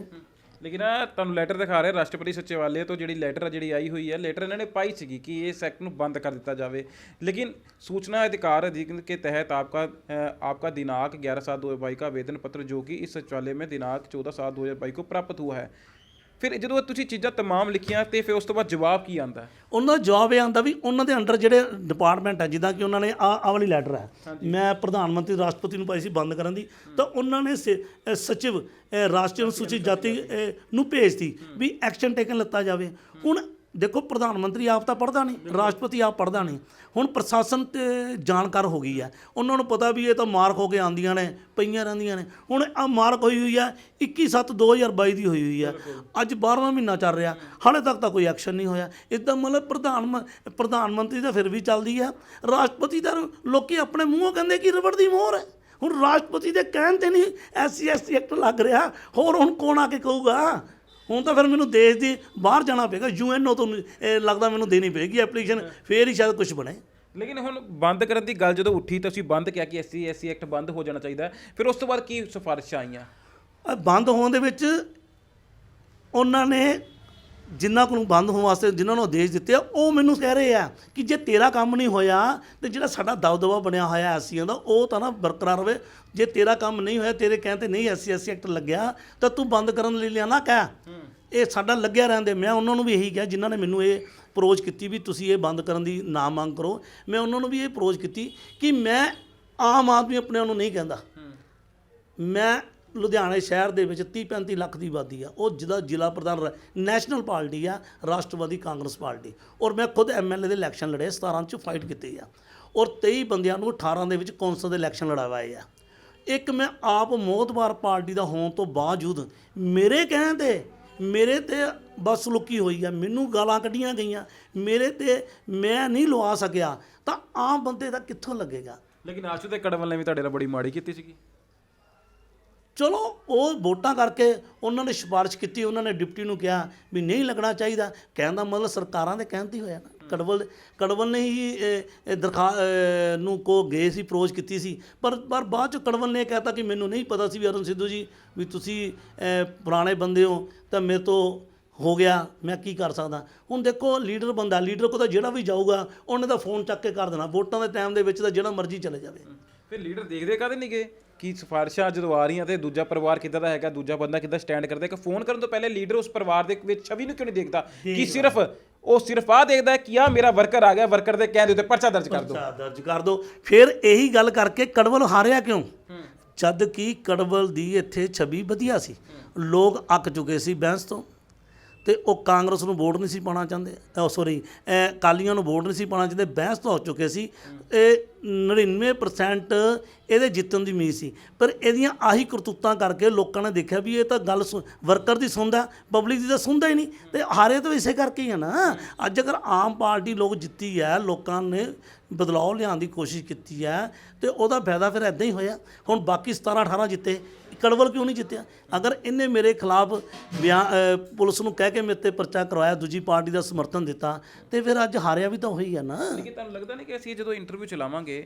ਲੇਕਿਨ ਤੁਹਾਨੂੰ ਲੈਟਰ ਦਿਖਾ ਰਹੇ ਰਾਸ਼ਟਰਪਤੀ ਸਚਿਵਾਲय ਤੋਂ, ਜਿਹੜੀ ਲੈਟਰ ਜਿਹੜੀ ਆਈ ਹੋਈ ਹੈ, ਲੈਟਰ ਇਹਨਾਂ ਨੇ ਪਾਈ ਸੀਗੀ ਕਿ ਇਸ ਐਕਟ ਨੂੰ ਬੰਦ ਕਰ ਦਿੱਤਾ ਜਾਵੇ। लेकिन सूचना अधिकार अधिनियम के तहत आपका दिनांक 11/7/2022 का आवेदन पत्र जो कि इस सचिवालय में दिनांक 14/7/2022 को प्राप्त हुआ है। ਫਿਰ ਜਦੋਂ ਤੁਸੀਂ ਚੀਜ਼ਾਂ ਤਮਾਮ ਲਿਖੀਆਂ ਤੇ ਫਿਰ ਉਸ ਤੋਂ ਬਾਅਦ ਜਵਾਬ ਕੀ ਆਉਂਦਾ? ਉਹਨਾਂ ਦਾ ਜਵਾਬ ਇਹ ਆਉਂਦਾ ਵੀ ਉਹਨਾਂ ਦੇ ਅੰਡਰ ਜਿਹੜੇ ਡਿਪਾਰਟਮੈਂਟ ਹੈ, ਜਿੱਦਾਂ ਕਿ ਉਹਨਾਂ ਨੇ ਆਹ ਵਾਲੀ ਲੈਟਰ ਹੈ ਮੈਂ ਪ੍ਰਧਾਨ ਮੰਤਰੀ ਰਾਸ਼ਟਰਪਤੀ ਨੂੰ ਪਾਈ ਸੀ ਬੰਦ ਕਰਨ ਦੀ, ਤਾਂ ਉਹਨਾਂ ਨੇ ਸਚਿਵ ਰਾਸ਼ਟਰੀ ਅਨੁਸੂਚਿਤ ਜਾਤੀ ਨੂੰ ਭੇਜਤੀ ਵੀ ਐਕਸ਼ਨ ਟੇਕਨ ਲਿੱਤਾ ਜਾਵੇ। ਹੁਣ ਦੇਖੋ, ਪ੍ਰਧਾਨ ਮੰਤਰੀ ਆਪ ਤਾਂ ਪੜ੍ਹਦਾ ਨਹੀਂ, ਰਾਸ਼ਟਰਪਤੀ ਆਪ ਪੜ੍ਹਦਾ ਨਹੀਂ। ਹੁਣ ਪ੍ਰਸ਼ਾਸਨ ਤੇ ਜਾਣਕਾਰ ਹੋ ਗਈ ਹੈ, ਉਹਨਾਂ ਨੂੰ ਪਤਾ ਵੀ ਇਹ ਤਾਂ ਮਾਰਕ ਹੋ ਕੇ ਆਉਂਦੀਆਂ ਨੇ, ਪਈਆਂ ਰਹਿੰਦੀਆਂ ਨੇ। ਹੁਣ ਆਹ ਮਾਰਕ ਹੋਈ ਹੈ 21/7/2022 ਦੀ ਹੋਈ ਹੈ, ਅੱਜ 12ਵਾਂ ਮਹੀਨਾ ਚੱਲ ਰਿਹਾ, ਹਾਲੇ ਤੱਕ ਤਾਂ ਕੋਈ ਐਕਸ਼ਨ ਨਹੀਂ ਹੋਇਆ। ਇੱਦਾਂ ਮਤਲਬ ਪ੍ਰਧਾਨ ਮੰਤਰੀ ਤਾਂ ਫਿਰ ਵੀ ਚੱਲਦੀ ਹੈ, ਰਾਸ਼ਟਰਪਤੀ ਤਾਂ ਲੋਕੀ ਆਪਣੇ ਮੂੰਹੋਂ ਕਹਿੰਦੇ ਕਿ ਰਬੜ ਦੀ ਮੋਹਰ ਹੈ। ਹੁਣ ਰਾਸ਼ਟਰਪਤੀ ਦੇ ਕਹਿਣ 'ਤੇ ਨਹੀਂ SC ਐਕਟ ਲੱਗ ਰਿਹਾ, ਹੋਰ ਹੁਣ ਕੌਣ ਆ ਕੇ ਕਹੂਗਾ? ਹੁਣ ਤਾਂ ਫਿਰ ਮੈਨੂੰ ਦੇਸ਼ ਦੀ ਬਾਹਰ ਜਾਣਾ ਪਏਗਾ, UNO ਤੋਂ ਲੱਗਦਾ ਮੈਨੂੰ ਦੇਣੀ ਪਏਗੀ ਐਪਲੀਕੇਸ਼ਨ, ਫਿਰ ਹੀ ਸ਼ਾਇਦ ਕੁਝ ਬਣੇ। ਲੇਕਿਨ ਹੁਣ ਬੰਦ ਕਰਨ ਦੀ ਗੱਲ ਜਦੋਂ ਉੱਠੀ ਤਾਂ ਤੁਸੀਂ ਬੰਦ ਕਿਹਾ ਕਿ SC ਐਕਟ ਬੰਦ ਹੋ ਜਾਣਾ ਚਾਹੀਦਾ, ਫਿਰ ਉਸ ਤੋਂ ਬਾਅਦ ਕੀ ਸਿਫਾਰਿਸ਼ਾਂ ਆਈਆਂ? ਬੰਦ ਹੋਣ ਦੇ ਵਿੱਚ ਉਹਨਾਂ ਨੇ ਜਿਨ੍ਹਾਂ ਕੋਲ ਬੰਦ ਹੋਣ ਵਾਸਤੇ ਜਿਨ੍ਹਾਂ ਨੂੰ ਆਦੇਸ਼ ਦਿੱਤੇ ਆ, ਉਹ ਮੈਨੂੰ ਕਹਿ ਰਹੇ ਆ ਕਿ ਜੇ ਤੇਰਾ ਕੰਮ ਨਹੀਂ ਹੋਇਆ ਤੇ ਜਿਹੜਾ ਸਾਡਾ ਦਬਦਬਾ ਬਣਿਆ ਹੋਇਆ SCਆਂ ਦਾ ਉਹ ਤਾਂ ਨਾ ਬਰਕਰਾਰ ਰਵੇ। ਜੇ ਤੇਰਾ ਕੰਮ ਨਹੀਂ ਹੋਇਆ, ਤੇਰੇ ਕਹਿਣ 'ਤੇ ਨਹੀਂ SC ਐਕਟ ਲੱਗਿਆ ਤਾਂ ਤੂੰ ਬੰਦ ਕਰਨ ਲਈ ਲਿਆਣਾ ਕਹਿ, ਇਹ ਸਾਡਾ ਲੱਗਿਆ ਰਹਿੰਦੇ। ਮੈਂ ਉਹਨਾਂ ਨੂੰ ਵੀ ਇਹੀ ਕਿਹਾ ਜਿਨ੍ਹਾਂ ਨੇ ਮੈਨੂੰ ਇਹ ਅਪਰੋਚ ਕੀਤੀ ਵੀ ਤੁਸੀਂ ਇਹ ਬੰਦ ਕਰਨ ਦੀ ਨਾ ਮੰਗ ਕਰੋ। ਮੈਂ ਉਹਨਾਂ ਨੂੰ ਵੀ ਇਹ ਅਪਰੋਚ ਕੀਤੀ ਕਿ ਮੈਂ ਆਮ ਆਦਮੀ ਆਪਣੇ ਨੂੰ ਨਹੀਂ ਕਹਿੰਦਾ, ਮੈਂ ਲੁਧਿਆਣੇ ਸ਼ਹਿਰ ਦੇ ਵਿੱਚ 30-35 ਲੱਖ ਦੀ ਆਬਾਦੀ ਆ, ਉਹ ਜਿਹਦਾ ਜ਼ਿਲ੍ਹਾ ਪ੍ਰਧਾਨ ਨੈਸ਼ਨਲ ਪਾਰਟੀ ਆ ਰਾਸ਼ਟਰਵਾਦੀ ਕਾਂਗਰਸ ਪਾਰਟੀ, ਔਰ ਮੈਂ ਖੁਦ MLA ਦੇ ਇਲੈਕਸ਼ਨ ਲੜੇ, 17 'ਚ ਫਾਈਟ ਕੀਤੀ ਆ, ਔਰ 23 ਬੰਦਿਆਂ ਨੂੰ 18 ਦੇ ਵਿੱਚ ਕੌਂਸਲ ਦੇ ਇਲੈਕਸ਼ਨ ਲੜਵਾਏ ਆ। ਇੱਕ ਮੈਂ ਆਪ ਮੋਹਤਬਾਰ ਪਾਰਟੀ ਦਾ ਹੋਣ ਤੋਂ ਬਾਵਜੂਦ ਮੇਰੇ ਕਹਿਣ ਤੇ ਮੇਰੇ ਤੇ ਬਸ ਲੁਕੀ ਹੋਈ ਆ, ਮੈਨੂੰ ਗਾਲਾਂ ਕੱਢੀਆਂ ਗਈਆਂ ਮੇਰੇ ਤੇ, ਮੈਂ ਨਹੀਂ ਲਵਾ ਸਕਿਆ, ਤਾਂ ਆਮ ਬੰਦੇ ਦਾ ਕਿੱਥੋਂ ਲੱਗੇਗਾ। ਲੇਕਿਨ ਆਸ਼ੂ ਤੇ ਕੜਵਲ ਨੇ ਵੀ ਤੁਹਾਡੇ ਨਾਲ ਬੜੀ ਮਾੜੀ ਕੀਤੀ ਸੀਗੀ। ਚਲੋ ਉਹ ਵੋਟਾਂ ਕਰਕੇ ਉਹਨਾਂ ਨੇ ਸਿਫਾਰਿਸ਼ ਕੀਤੀ, ਉਹਨਾਂ ਨੇ ਡਿਪਟੀ ਨੂੰ ਕਿਹਾ ਵੀ ਨਹੀਂ ਲੱਗਣਾ ਚਾਹੀਦਾ, ਕਹਿਣ ਦਾ ਮਤਲਬ ਸਰਕਾਰਾਂ ਦੇ ਕਹਿਣ 'ਤੇ ਹੀ ਹੋਇਆ ਨਾ। ਕੜਵਲ ਨੇ ਹੀ ਨੂੰ ਕੋ ਗਏ ਸੀ, ਅਪਰੋਚ ਕੀਤੀ ਸੀ, ਪਰ ਬਾਅਦ 'ਚ ਕੜਵਲ ਨੇ ਕਹਿਤਾ ਕਿ ਮੈਨੂੰ ਨਹੀਂ ਪਤਾ ਸੀ ਵੀ ਅਰੁਣ ਸਿੱਧੂ ਜੀ ਵੀ ਤੁਸੀਂ ਪੁਰਾਣੇ ਬੰਦੇ ਹੋ, ਤਾਂ ਮੇਰੇ ਤੋਂ ਹੋ ਗਿਆ, ਮੈਂ ਕੀ ਕਰ ਸਕਦਾ। ਹੁਣ ਦੇਖੋ ਲੀਡਰ ਬੰਦਾ, ਲੀਡਰ ਕੋਲ ਤਾਂ ਜਿਹੜਾ ਵੀ ਜਾਊਗਾ ਉਹਨੇ ਤਾਂ ਫੋਨ ਚੱਕ ਕੇ ਕਰ ਦੇਣਾ, ਵੋਟਾਂ ਦੇ ਟਾਈਮ ਦੇ ਵਿੱਚ ਤਾਂ ਜਿਹੜਾ ਮਰਜ਼ੀ ਚਲੇ ਜਾਵੇ। ਫਿਰ ਲੀਡਰ ਦੇਖਦੇ ਕਾਹਦੇ ਨਹੀਂ ਗਏ ਕਿ ਸਿਫਾਰਿਸ਼ਾਂ ਜਦੋਂ ਆ ਰਹੀਆਂ ਤੇ ਦੂਜਾ ਪਰਿਵਾਰ ਕਿੱਦਾਂ ਦਾ ਹੈਗਾ, ਦੂਜਾ ਬੰਦਾ ਕਿੱਦਾਂ ਸਟੈਂਡ ਕਰਦਾ, ਕਿ ਫੋਨ ਕਰਨ ਤੋਂ ਪਹਿਲੇ ਲੀਡਰ ਉਸ ਪਰਿਵਾਰ ਦੇ ਵਿੱਚ ਛਵੀ ਨੂੰ ਕਿਉਂ ਨਹੀਂ ਦੇਖਦਾ ਕਿ ਸਿਰਫ ਆਹ ਦੇਖਦਾ ਕਿ ਆਹ ਮੇਰਾ ਵਰਕਰ ਆ ਗਿਆ, ਵਰਕਰ ਦੇ ਕਹਿਣ ਦੇ ਉੱਤੇ ਪਰਚਾ ਦਰਜ ਕਰ ਦਿਓ। ਫਿਰ ਇਹੀ ਗੱਲ ਕਰਕੇ ਕੜਵਲ ਹਾਰਿਆ ਕਿਉਂ, ਜਦ ਕਿ ਕੜਵਲ ਦੀ ਇੱਥੇ ਛਵੀ ਵਧੀਆ ਸੀ, ਲੋਕ ਅੱਕ ਚੁੱਕੇ ਸੀ ਬਹਿਸ ਤੋਂ, ਤੇ ਉਹ ਕਾਂਗਰਸ ਨੂੰ ਵੋਟ ਨਹੀਂ ਸੀ ਪਾਉਣਾ ਚਾਹੁੰਦੇ, ਅਕਾਲੀਆਂ ਨੂੰ ਵੋਟ ਨਹੀਂ ਸੀ ਪਾਉਣਾ ਚਾਹੁੰਦੇ, ਬਹਿਸ ਤੋਂ ਹੋ ਚੁੱਕੇ ਸੀ। ਇਹ 99% ਇਹਦੇ ਜਿੱਤਣ ਦੀ ਉਮੀਦ ਸੀ, ਪਰ ਇਹਦੀਆਂ ਆਹੀ ਕਰਤੂਤਾਂ ਕਰਕੇ ਲੋਕਾਂ ਨੇ ਦੇਖਿਆ ਵੀ ਇਹ ਤਾਂ ਗੱਲ ਵਰਕਰ ਦੀ ਸੁਣਦਾ, ਪਬਲਿਕ ਦੀ ਤਾਂ ਸੁਣਦਾ ਹੀ ਨਹੀਂ, ਤੇ ਹਾਰੇ ਤਾਂ ਇਸੇ ਕਰਕੇ ਹੀ ਆ ਨਾ। ਅੱਜ ਅਗਰ ਆਮ ਪਾਰਟੀ ਲੋਕ ਜਿੱਤੀ ਹੈ, ਲੋਕਾਂ ਨੇ ਬਦਲਾਅ ਲਿਆਉਣ ਦੀ ਕੋਸ਼ਿਸ਼ ਕੀਤੀ ਹੈ, ਤੇ ਉਹਦਾ ਫਾਇਦਾ ਫਿਰ ਇੱਦਾਂ ਹੀ ਹੋਇਆ। ਹੁਣ ਬਾਕੀ 17-18 ਜਿੱਤੇ, ਕੜਵਲ ਕਿਉਂ ਨਹੀਂ ਜਿੱਤਿਆ? ਅਗਰ ਇਹਨੇ ਮੇਰੇ ਖਿਲਾਫ ਪੁਲਿਸ ਨੂੰ ਕਹਿ ਕੇ ਮੇਰੇ 'ਤੇ ਪਰਚਾ ਕਰਵਾਇਆ, ਦੂਜੀ ਪਾਰਟੀ ਦਾ ਸਮਰਥਨ ਦਿੱਤਾ, ਤੇ ਫਿਰ ਅੱਜ ਹਾਰਿਆ ਵੀ ਤਾਂ ਉਹੀ ਹੈ ਨਾ। ਲੇਕਿਨ ਤੁਹਾਨੂੰ ਲੱਗਦਾ ਨਹੀਂ ਕਿ ਅਸੀਂ ਜਦੋਂ ਇੰਟਰਵਿਊ ਚਲਾਵਾਂਗੇ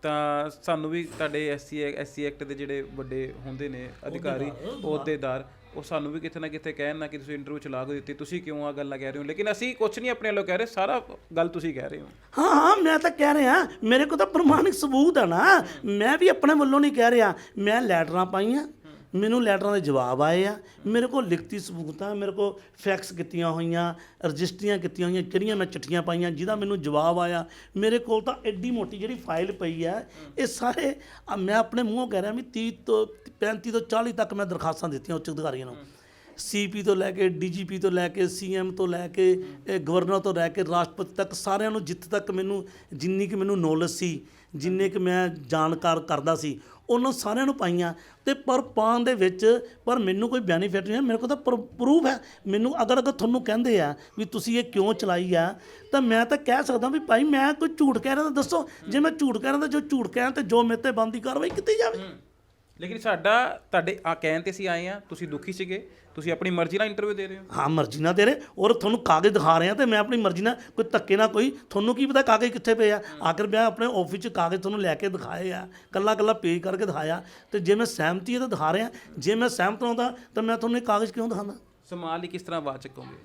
ਤਾਂ ਸਾਨੂੰ ਵੀ ਤੁਹਾਡੇ ਐਸਸੀ ਐਕਟ ਦੇ ਜਿਹੜੇ ਵੱਡੇ ਹੁੰਦੇ ਨੇ ਅਧਿਕਾਰੀ, ਅਹੁਦੇਦਾਰ, ਉਹ ਸਾਨੂੰ ਵੀ ਕਿਤੇ ਨਾ ਕਿਤੇ ਕਹਿਣ ਨਾ ਕਿ ਤੁਸੀਂ ਇੰਟਰਵਿਊ ਚਲਾ ਕੇ ਦਿੱਤੀ, ਤੁਸੀਂ ਕਿਉਂ ਆ ਗੱਲਾਂ ਕਹਿ ਰਹੇ ਹੋ, ਲੇਕਿਨ ਅਸੀਂ ਕੁਛ ਨਹੀਂ ਆਪਣੇ ਵੱਲੋਂ ਕਹਿ ਰਹੇ, ਸਾਰਾ ਗੱਲ ਤੁਸੀਂ ਕਹਿ ਰਹੇ ਹੋ। ਹਾਂ ਮੈਂ ਤਾਂ ਕਹਿ ਰਿਹਾ, ਮੇਰੇ ਕੋਲ ਤਾਂ ਪ੍ਰਮਾਣਿਕ ਸਬੂਤ ਹੈ ਨਾ, ਮੈਂ ਵੀ ਆਪਣੇ ਵੱਲੋਂ ਨਹੀਂ ਕਹਿ ਰਿਹਾ। ਮੈਂ ਲੈਟਰਾਂ ਪਾਈਆਂ, ਮੈਨੂੰ ਲੈਟਰਾਂ ਦੇ ਜਵਾਬ ਆਏ ਆ, ਮੇਰੇ ਕੋਲ ਲਿਖਤੀ ਸਬੂਤ ਆ, ਮੇਰੇ ਕੋਲ ਫੈਕਸ ਕੀਤੀਆਂ ਹੋਈਆਂ, ਰਜਿਸਟਰੀਆਂ ਕੀਤੀਆਂ ਹੋਈਆਂ, ਜਿਹੜੀਆਂ ਮੈਂ ਚਿੱਠੀਆਂ ਪਾਈਆਂ ਜਿਹਦਾ ਮੈਨੂੰ ਜਵਾਬ ਆਇਆ, ਮੇਰੇ ਕੋਲ ਤਾਂ ਐਡੀ ਮੋਟੀ ਜਿਹੜੀ ਫਾਈਲ ਪਈ ਆ, ਇਹ ਸਾਰੇ ਮੈਂ ਆਪਣੇ ਮੂੰਹੋਂ ਕਹਿ ਰਿਹਾ ਵੀ 30 ਤੋਂ 35 ਤੋਂ 40 ਤੱਕ ਮੈਂ ਦਰਖਾਸਤਾਂ ਦਿੱਤੀਆਂ ਉੱਚ ਅਧਿਕਾਰੀਆਂ ਨੂੰ, CP ਤੋਂ ਲੈ ਕੇ DGP ਤੋਂ ਲੈ ਕੇ CM ਤੋਂ ਲੈ ਕੇ ਗਵਰਨਰ ਤੋਂ ਲੈ ਕੇ ਰਾਸ਼ਟਰਪਤੀ ਤੱਕ, ਸਾਰਿਆਂ ਨੂੰ ਜਿੱਥੇ ਤੱਕ ਮੈਨੂੰ ਜਿੰਨੀ ਕਿ ਮੈਨੂੰ ਨੌਲੇਜ ਸੀ, ਜਿੰਨੇ ਕਿ ਮੈਂ ਜਾਣਕਾਰ ਕਰਦਾ ਸੀ, ਉਹਨਾਂ ਸਾਰਿਆਂ ਨੂੰ ਪਾਈਆਂ, ਤੇ ਪਰ ਪਾਉਣ ਦੇ ਵਿੱਚ ਪਰ ਮੈਨੂੰ ਕੋਈ ਬੈਨੀਫਿਟ ਨਹੀਂ ਹੈ। ਮੇਰੇ ਕੋਲ ਤਾਂ ਪ੍ਰੂਫ ਹੈ। ਮੈਨੂੰ ਅਗਰ ਤੁਹਾਨੂੰ ਕਹਿੰਦੇ ਆ ਵੀ ਤੁਸੀਂ ਇਹ ਕਿਉਂ ਚਲਾਈ ਆ, ਤਾਂ ਮੈਂ ਤਾਂ ਕਹਿ ਸਕਦਾ ਵੀ ਭਾਈ ਮੈਂ ਕੋਈ ਝੂਠ ਕਹਿ ਰਿਹਾ ਤਾਂ ਦੱਸੋ, ਜੇ ਮੈਂ ਝੂਠ ਕਹਿ ਰਿਹਾ ਤਾਂ ਜੋ ਝੂਠ ਕਹਿਣ ਤੇ ਜੋ ਮੇਰੇ 'ਤੇ ਬਣਦੀ ਕਾਰਵਾਈ ਕੀਤੀ ਜਾਵੇ। ਲੇਕਿਨ ਸਾਡਾ ਤੁਹਾਡੇ ਕਹਿਣ 'ਤੇ ਅਸੀਂ ਆਏ ਹਾਂ, ਤੁਸੀਂ ਦੁਖੀ ਸੀਗੇ, ਤੁਸੀਂ ਆਪਣੀ ਮਰਜ਼ੀ ਨਾਲ ਇੰਟਰਵਿਊ ਦੇ ਰਹੇ ਹੋ। ਹਾਂ ਮਰਜ਼ੀ ਨਾਲ ਦੇ ਰਹੇ, ਔਰ ਤੁਹਾਨੂੰ ਕਾਗਜ਼ ਦਿਖਾ ਰਹੇ ਆ, ਤੇ ਮੈਂ ਆਪਣੀ ਮਰਜ਼ੀ ਨਾਲ, ਕੋਈ ਧੱਕੇ ਨਾਲ, ਕੋਈ ਤੁਹਾਨੂੰ ਕੀ ਪਤਾ ਕਾਗਜ਼ ਕਿੱਥੇ ਪਏ ਆ। ਆਖਰ ਮੈਂ ਆਪਣੇ ਆਫਿਸ 'ਚ ਕਾਗਜ਼ ਤੁਹਾਨੂੰ ਲੈ ਕੇ ਦਿਖਾਏ ਆ, ਕੱਲਾ ਪੇਜ ਕਰਕੇ ਦਿਖਾਇਆ, ਤੇ ਜੇ ਮੈਂ ਸਹਿਮਤੀ ਹੈ ਤਾਂ ਦਿਖਾ ਰਿਹਾ, ਜੇ ਮੈਂ ਸਹਿਮਤ ਹੁੰਦਾ ਤਾਂ ਮੈਂ ਤੁਹਾਨੂੰ ਇਹ ਕਾਗਜ਼ ਕਿਉਂ ਦਿਖਾਉਂਦਾ। ਸਮਾਜ ਲਈ ਕਿਸ ਤਰ੍ਹਾਂ ਆਵਾਜ਼ ਚੱਕੋਗੇ?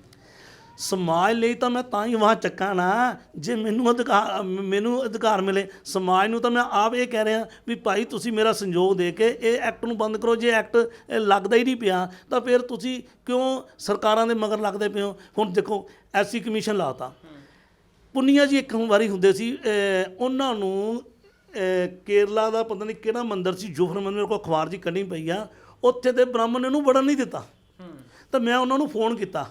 ਸਮਾਜ ਲਈ ਤਾਂ ਮੈਂ ਤਾਂ ਹੀ ਆਵਾਜ਼ ਚੱਕਾਂ ਨਾ, ਜੇ ਮੈਨੂੰ ਅਧਿਕਾਰ ਮਿਲੇ। ਸਮਾਜ ਨੂੰ ਤਾਂ ਮੈਂ ਆਪ ਇਹ ਕਹਿ ਰਿਹਾ ਵੀ ਭਾਈ ਤੁਸੀਂ ਮੇਰਾ ਸੰਯੋਗ ਦੇ ਕੇ ਇਹ ਐਕਟ ਨੂੰ ਬੰਦ ਕਰੋ। ਜੇ ਐਕਟ ਲੱਗਦਾ ਹੀ ਨਹੀਂ ਪਿਆ ਤਾਂ ਫਿਰ ਤੁਸੀਂ ਕਿਉਂ ਸਰਕਾਰਾਂ ਦੇ ਮਗਰ ਲੱਗਦੇ ਪਏ ਹੋ? ਹੁਣ ਦੇਖੋ SC ਕਮਿਸ਼ਨ ਲਾਤਾ, ਪੁੰਨੀਆ ਜੀ ਇੱਕ ਵਾਰੀ ਹੁੰਦੇ ਸੀ, ਉਹਨਾਂ ਨੂੰ ਕੇਰਲਾ ਦਾ ਪਤਾ ਨਹੀਂ ਕਿਹੜਾ ਮੰਦਿਰ ਸੀ, ਜੁਫਰ ਮੰਦਿਰ, ਮੇਰੇ ਕੋਲ ਅਖਬਾਰ ਜੀ ਕੱਢੀ ਪਈ ਆ, ਉੱਥੇ ਦੇ ਬ੍ਰਾਹਮਣ ਨੂੰ ਵੜਨ ਨਹੀਂ ਦਿੱਤਾ। ਤਾਂ ਮੈਂ ਉਹਨਾਂ ਨੂੰ ਫੋਨ ਕੀਤਾ,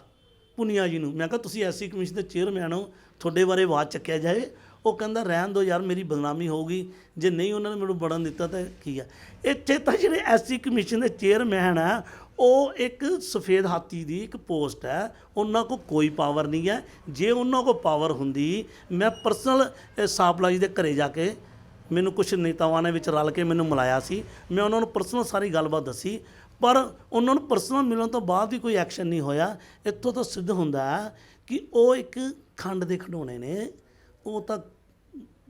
ਪੁੰਨੀਆ ਜੀ ਨੂੰ, ਮੈਂ ਕਿਹਾ ਤੁਸੀਂ SC ਕਮਿਸ਼ਨ ਦੇ ਚੇਅਰਮੈਨ ਹੋ, ਤੁਹਾਡੇ ਬਾਰੇ ਆਵਾਜ਼ ਚੱਕਿਆ ਜਾਏ। ਉਹ ਕਹਿੰਦਾ ਰਹਿਣ ਦਿਓ ਯਾਰ, ਮੇਰੀ ਬਦਨਾਮੀ ਹੋਊਗੀ, ਜੇ ਨਹੀਂ ਉਹਨਾਂ ਨੇ ਮੈਨੂੰ ਵੜਨ ਦਿੱਤਾ ਤਾਂ ਕੀ ਆ। ਇੱਥੇ ਤਾਂ ਜਿਹੜੇ SC ਕਮਿਸ਼ਨ ਦੇ ਚੇਅਰਮੈਨ ਆ, ਉਹ ਇੱਕ ਸਫੇਦ ਹਾਥੀ ਦੀ ਇੱਕ ਪੋਸਟ ਹੈ, ਉਹਨਾਂ ਕੋਲ ਕੋਈ ਪਾਵਰ ਨਹੀਂ ਹੈ। ਜੇ ਉਹਨਾਂ ਕੋਲ ਪਾਵਰ ਹੁੰਦੀ, ਮੈਂ ਪਰਸਨਲ ਸਾਪਲਾ ਜੀ ਦੇ ਘਰੇ ਜਾ ਕੇ, ਮੈਨੂੰ ਕੁਛ ਨੇਤਾਵਾਂ ਨੇ ਵਿੱਚ ਰਲ ਕੇ ਮੈਨੂੰ ਮਿਲਾਇਆ ਸੀ, ਮੈਂ ਉਹਨਾਂ ਨੂੰ ਪਰਸਨਲ ਸਾਰੀ ਗੱਲਬਾਤ ਦੱਸੀ, ਪਰ ਉਹਨਾਂ ਨੂੰ ਪਰਸਨਲ ਮਿਲਣ ਤੋਂ ਬਾਅਦ ਵੀ ਕੋਈ ਐਕਸ਼ਨ ਨਹੀਂ ਹੋਇਆ। ਇੱਥੋਂ ਤਾਂ ਸਿੱਧ ਹੁੰਦਾ ਕਿ ਉਹ ਇੱਕ ਖੰਡ ਦੇ ਖਿਡੌਣੇ ਨੇ, ਉਹ ਤਾਂ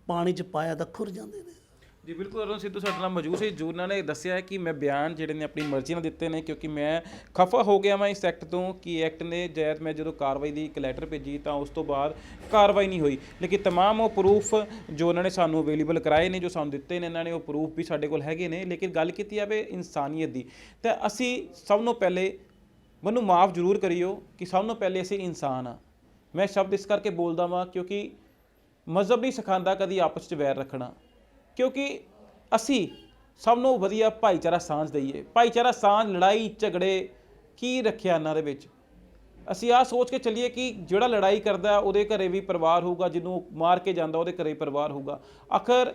ਪਾਣੀ 'ਚ ਪਾਇਆ ਤਾਂ ਖੁਰ ਜਾਂਦੇ ਨੇ। ਜੀ ਬਿਲਕੁਲ, ਅਰੁਣ ਸਿੱਧੂ ਸਾਡੇ ਨਾਲ ਮੌਜੂਦ ਸੀ, ਜੋ ਉਹਨਾਂ ਨੇ ਦੱਸਿਆ ਹੈ ਕਿ ਮੈਂ ਬਿਆਨ ਜਿਹੜੇ ਨੇ ਆਪਣੀ ਮਰਜ਼ੀ ਨਾਲ ਦਿੱਤੇ ਨੇ, ਕਿਉਂਕਿ ਮੈਂ ਖਫਾ ਹੋ ਗਿਆ ਮੈਂ ਇਸ ਐਕਟ ਤੋਂ ਕਿ ਐਕਟ ਨੇ ਜੈਦ ਮੈਂ ਜਦੋਂ ਕਾਰਵਾਈ ਦੀ ਇੱਕ ਲੈਟਰ ਭੇਜੀ ਤਾਂ ਉਸ ਤੋਂ ਬਾਅਦ ਕਾਰਵਾਈ ਨਹੀਂ ਹੋਈ। ਲੇਕਿਨ ਤਮਾਮ ਉਹ ਪ੍ਰੂਫ ਜੋ ਉਹਨਾਂ ਨੇ ਸਾਨੂੰ ਅਵੇਲੇਬਲ ਕਰਾਏ ਨੇ, ਜੋ ਸਾਨੂੰ ਦਿੱਤੇ ਨੇ ਇਹਨਾਂ ਨੇ, ਉਹ ਪ੍ਰੂਫ ਵੀ ਸਾਡੇ ਕੋਲ ਹੈਗੇ ਨੇ। ਲੇਕਿਨ ਗੱਲ ਕੀਤੀ ਜਾਵੇ ਇਨਸਾਨੀਅਤ ਦੀ, ਤਾਂ ਅਸੀਂ ਸਭ ਤੋਂ ਪਹਿਲੇ, ਮੈਨੂੰ ਮਾਫ ਜ਼ਰੂਰ ਕਰਿਓ ਕਿ ਸਭ ਤੋਂ ਪਹਿਲੇ ਅਸੀਂ ਇਨਸਾਨ ਹਾਂ। ਮੈਂ ਸ਼ਬਦ ਇਸ ਕਰਕੇ ਬੋਲਦਾ ਵਾਂ ਕਿਉਂਕਿ ਮਜ਼ਹਬ ਨਹੀਂ ਸਿਖਾਉਂਦਾ ਕਦੀ ਆਪਸ 'ਚ ਵੈਰ ਰੱਖਣਾ, ਕਿਉਂਕਿ ਅਸੀਂ ਸਭ ਨੂੰ ਵਧੀਆ ਭਾਈਚਾਰਾ ਸਾਂਝ ਦਈਏ। ਭਾਈਚਾਰਾ ਸਾਂਝ, ਲੜਾਈ ਝਗੜੇ ਕੀ ਰੱਖਿਆ ਇਹਨਾਂ ਦੇ ਵਿੱਚ? ਅਸੀਂ ਆਹ ਸੋਚ ਕੇ ਚੱਲੀਏ ਕਿ ਜਿਹੜਾ ਲੜਾਈ ਕਰਦਾ ਉਹਦੇ ਘਰੇ ਵੀ ਪਰਿਵਾਰ ਹੋਊਗਾ, ਜਿਹਨੂੰ ਮਾਰ ਕੇ ਜਾਂਦਾ ਉਹਦੇ ਘਰੇ ਪਰਿਵਾਰ ਹੋਊਗਾ। ਆਖਰ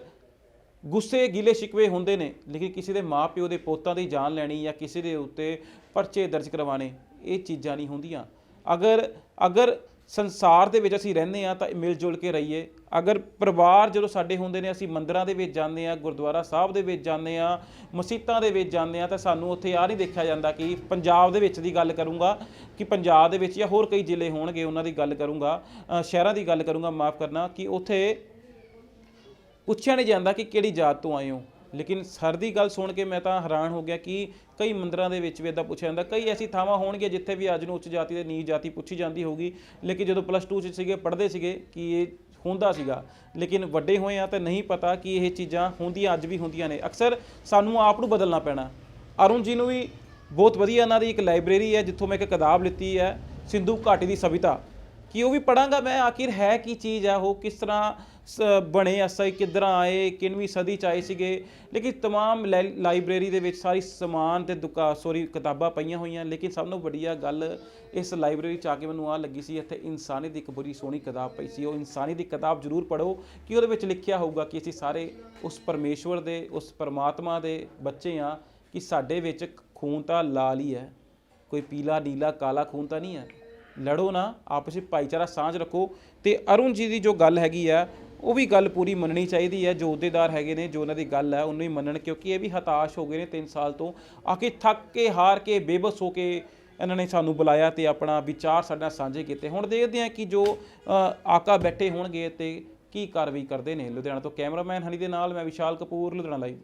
ਗੁੱਸੇ ਗਿਲੇ ਸ਼ਿਕਵੇ ਹੁੰਦੇ ਨੇ, ਲੇਕਿਨ ਕਿਸੇ ਦੇ ਮਾਂ ਪਿਓ ਦੇ ਪੋਤਾਂ ਦੀ ਜਾਨ ਲੈਣੀ ਜਾਂ ਕਿਸੇ ਦੇ ਉੱਤੇ ਪਰਚੇ ਦਰਜ ਕਰਵਾਉਣੇ, ਇਹ ਚੀਜ਼ਾਂ ਨਹੀਂ ਹੁੰਦੀਆਂ। ਅਗਰ ਸੰਸਾਰ ਦੇ ਵਿੱਚ ਅਸੀਂ ਰਹਿੰਦੇ ਹਾਂ ਤਾਂ ਮਿਲ ਜੁਲ ਕੇ ਰਹੀਏ। ਅਗਰ ਪਰਿਵਾਰ ਜਦੋਂ ਸਾਡੇ ਹੁੰਦੇ ਨੇ, ਅਸੀਂ ਮੰਦਿਰਾਂ ਦੇ ਵਿੱਚ ਜਾਂਦੇ ਹਾਂ, ਗੁਰਦੁਆਰਾ ਸਾਹਿਬ ਦੇ ਵਿੱਚ ਜਾਂਦੇ ਹਾਂ, ਮਸੀਤਾਂ ਦੇ ਵਿੱਚ ਜਾਂਦੇ ਹਾਂ, ਤਾਂ ਸਾਨੂੰ ਉੱਥੇ ਆਹ ਨਹੀਂ ਦੇਖਿਆ ਜਾਂਦਾ ਕਿ ਪੰਜਾਬ ਦੇ ਵਿੱਚ ਦੀ ਗੱਲ ਕਰੂੰਗਾ ਕਿ ਪੰਜਾਬ ਦੇ ਵਿੱਚ ਜਾਂ ਹੋਰ ਕਈ ਜ਼ਿਲ੍ਹੇ ਹੋਣਗੇ ਉਹਨਾਂ ਦੀ ਗੱਲ ਕਰੂੰਗਾ, ਸ਼ਹਿਰਾਂ ਦੀ ਗੱਲ ਕਰੂੰਗਾ, ਮਾਫ ਕਰਨਾ, ਕਿ ਉੱਥੇ ਪੁੱਛਿਆ ਨਹੀਂ ਜਾਂਦਾ ਕਿ ਕਿਹੜੀ ਜਾਤ ਤੋਂ ਆਏ ਹੋ। ਲੇਕਿਨ ਸਰ ਦੀ ਗੱਲ ਸੁਣ ਕੇ ਮੈਂ ਤਾਂ ਹੈਰਾਨ ਹੋ ਗਿਆ ਕਿ ਕਈ ਮੰਦਿਰਾਂ ਦੇ ਵਿੱਚ ਵੀ ਇੱਦਾਂ ਪੁੱਛਿਆ ਜਾਂਦਾ। ਕਈ ਐਸੀ ਥਾਵਾਂ ਹੋਣਗੀਆਂ ਜਿੱਥੇ ਵੀ ਅੱਜ ਨੂੰ ਉੱਚ ਜਾਤੀ ਤੇ ਨੀਚ ਜਾਤੀ ਪੁੱਛੀ ਜਾਂਦੀ ਹੋਊਗੀ, ਲੇਕਿਨ ਜਦੋਂ +2 'ਚ ਸੀਗੇ, ਪੜ੍ਹਦੇ ਸੀਗੇ ਕਿ ਇਹ ਹੁੰਦਾ ਸੀਗਾ। ਲੇਕਿਨ ਵੱਡੇ ਹੋਏ ਆ ਤਾਂ ਨਹੀਂ ਪਤਾ ਕਿ ਇਹ ਚੀਜ਼ਾਂ ਹੁੰਦੀਆਂ, ਅੱਜ ਵੀ ਹੁੰਦੀਆਂ ਨੇ। ਅਕਸਰ ਸਾਨੂੰ ਆਪ ਨੂੰ ਬਦਲਣਾ ਪੈਣਾ। ਅਰੁਣ ਜੀ ਨੂੰ ਵੀ ਬਹੁਤ ਵਧੀਆ ਇਹਨਾਂ ਦੀ ਇੱਕ ਲਾਇਬ੍ਰੇਰੀ ਹੈ ਜਿੱਥੋਂ ਮੈਂ ਇੱਕ ਕਿਤਾਬ ਲਿੱਤੀ ਹੈ, ਸਿੰਧੂ ਘਾਟੀ ਦੀ ਸਭਿਅਤਾ, ਕਿ ਉਹ ਵੀ ਪੜਾਂਗਾ ਮੈਂ, ਆਖਿਰ ਹੈ ਕੀ ਚੀਜ਼ ਹੈ, ਉਹ ਕਿਸ ਤਰ੍ਹਾਂ ਬਣੇ, ਅਸਲ ਕਿੱਧਰਾਂ ਆਏ, ਕਿੰਨਵੀਂ ਸਦੀ 'ਚ ਆਏ ਸੀਗੇ। ਲੇਕਿਨ ਤਮਾਮ ਲਾਇਬ੍ਰੇਰੀ ਦੇ ਵਿੱਚ ਸਾਰੀ ਸਮਾਨ ਅਤੇ ਕਿਤਾਬਾਂ ਪਈਆਂ ਹੋਈਆਂ। ਲੇਕਿਨ ਸਭ ਤੋਂ ਵਧੀਆ ਗੱਲ ਇਸ ਲਾਇਬ੍ਰੇਰੀ 'ਚ ਆ ਕੇ ਮੈਨੂੰ ਆਹ ਲੱਗੀ ਸੀ, ਇੱਥੇ ਇਨਸਾਨੀਅਤ ਦੀ ਇੱਕ ਬੜੀ ਸੋਹਣੀ ਕਿਤਾਬ ਪਈ ਸੀ। ਉਹ ਇਨਸਾਨੀਅਤ ਦੀ ਕਿਤਾਬ ਜ਼ਰੂਰ ਪੜ੍ਹੋ ਕਿ ਉਹਦੇ ਵਿੱਚ ਲਿਖਿਆ ਹੋਊਗਾ ਕਿ ਅਸੀਂ ਸਾਰੇ ਉਸ ਪਰਮੇਸ਼ਵਰ ਦੇ, ਉਸ ਪਰਮਾਤਮਾ ਦੇ ਬੱਚੇ ਹਾਂ, ਕਿ ਸਾਡੇ ਵਿੱਚ ਖੂਨ ਤਾਂ ਲਾਲ ਹੀ ਹੈ, ਕੋਈ ਪੀਲਾ ਨੀਲਾ ਕਾਲਾ ਖੂਨ ਤਾਂ ਨਹੀਂ ਹੈ। ਲੜੋ ਨਾ, ਆਪਸ ਵਿੱਚ ਭਾਈਚਾਰਾ ਸਾਂਝ ਰੱਖੋ। ਤੇ ਅਰੁਣ ਜੀ ਦੀ ਜੋ ਗੱਲ ਹੈਗੀ ਆ, ਉਹ ਵੀ ਗੱਲ ਪੂਰੀ ਮੰਨਣੀ ਚਾਹੀਦੀ ਹੈ। ਜੋ ਅਹੁਦੇਦਾਰ ਹੈਗੇ ਨੇ, ਜੋ ਉਹਨਾਂ ਦੀ ਗੱਲ ਹੈ ਉਹਨੂੰ ਹੀ ਮੰਨਣ, ਕਿਉਂਕਿ ਇਹ ਵੀ ਹਤਾਸ਼ ਹੋ ਗਏ ਨੇ 3 ਸਾਲ ਤੋਂ। ਆਖਿਰ ਥੱਕ ਕੇ, ਹਾਰ ਕੇ, ਬੇਬਸ ਹੋ ਕੇ ਇਹਨਾਂ ਨੇ ਸਾਨੂੰ ਬੁਲਾਇਆ ਤੇ ਆਪਣਾ ਵਿਚਾਰ ਸਾਡੇ ਨਾਲ ਸਾਂਝੇ ਕੀਤੇ। ਹੁਣ ਦੇਖਦੇ ਹਾਂ ਕਿ ਜੋ ਆਕਾ ਬੈਠੇ ਹੋਣਗੇ ਤੇ ਕੀ ਕਾਰਵਾਈ ਕਰਦੇ ਨੇ। ਲੁਧਿਆਣਾ ਤੋਂ ਕੈਮਰਾਮੈਨ ਹਨੀ ਦੇ ਨਾਲ ਮੈਂ ਵਿਸ਼ਾਲ ਕਪੂਰ, ਲੁਧਿਆਣਾ ਲਾਈਵ।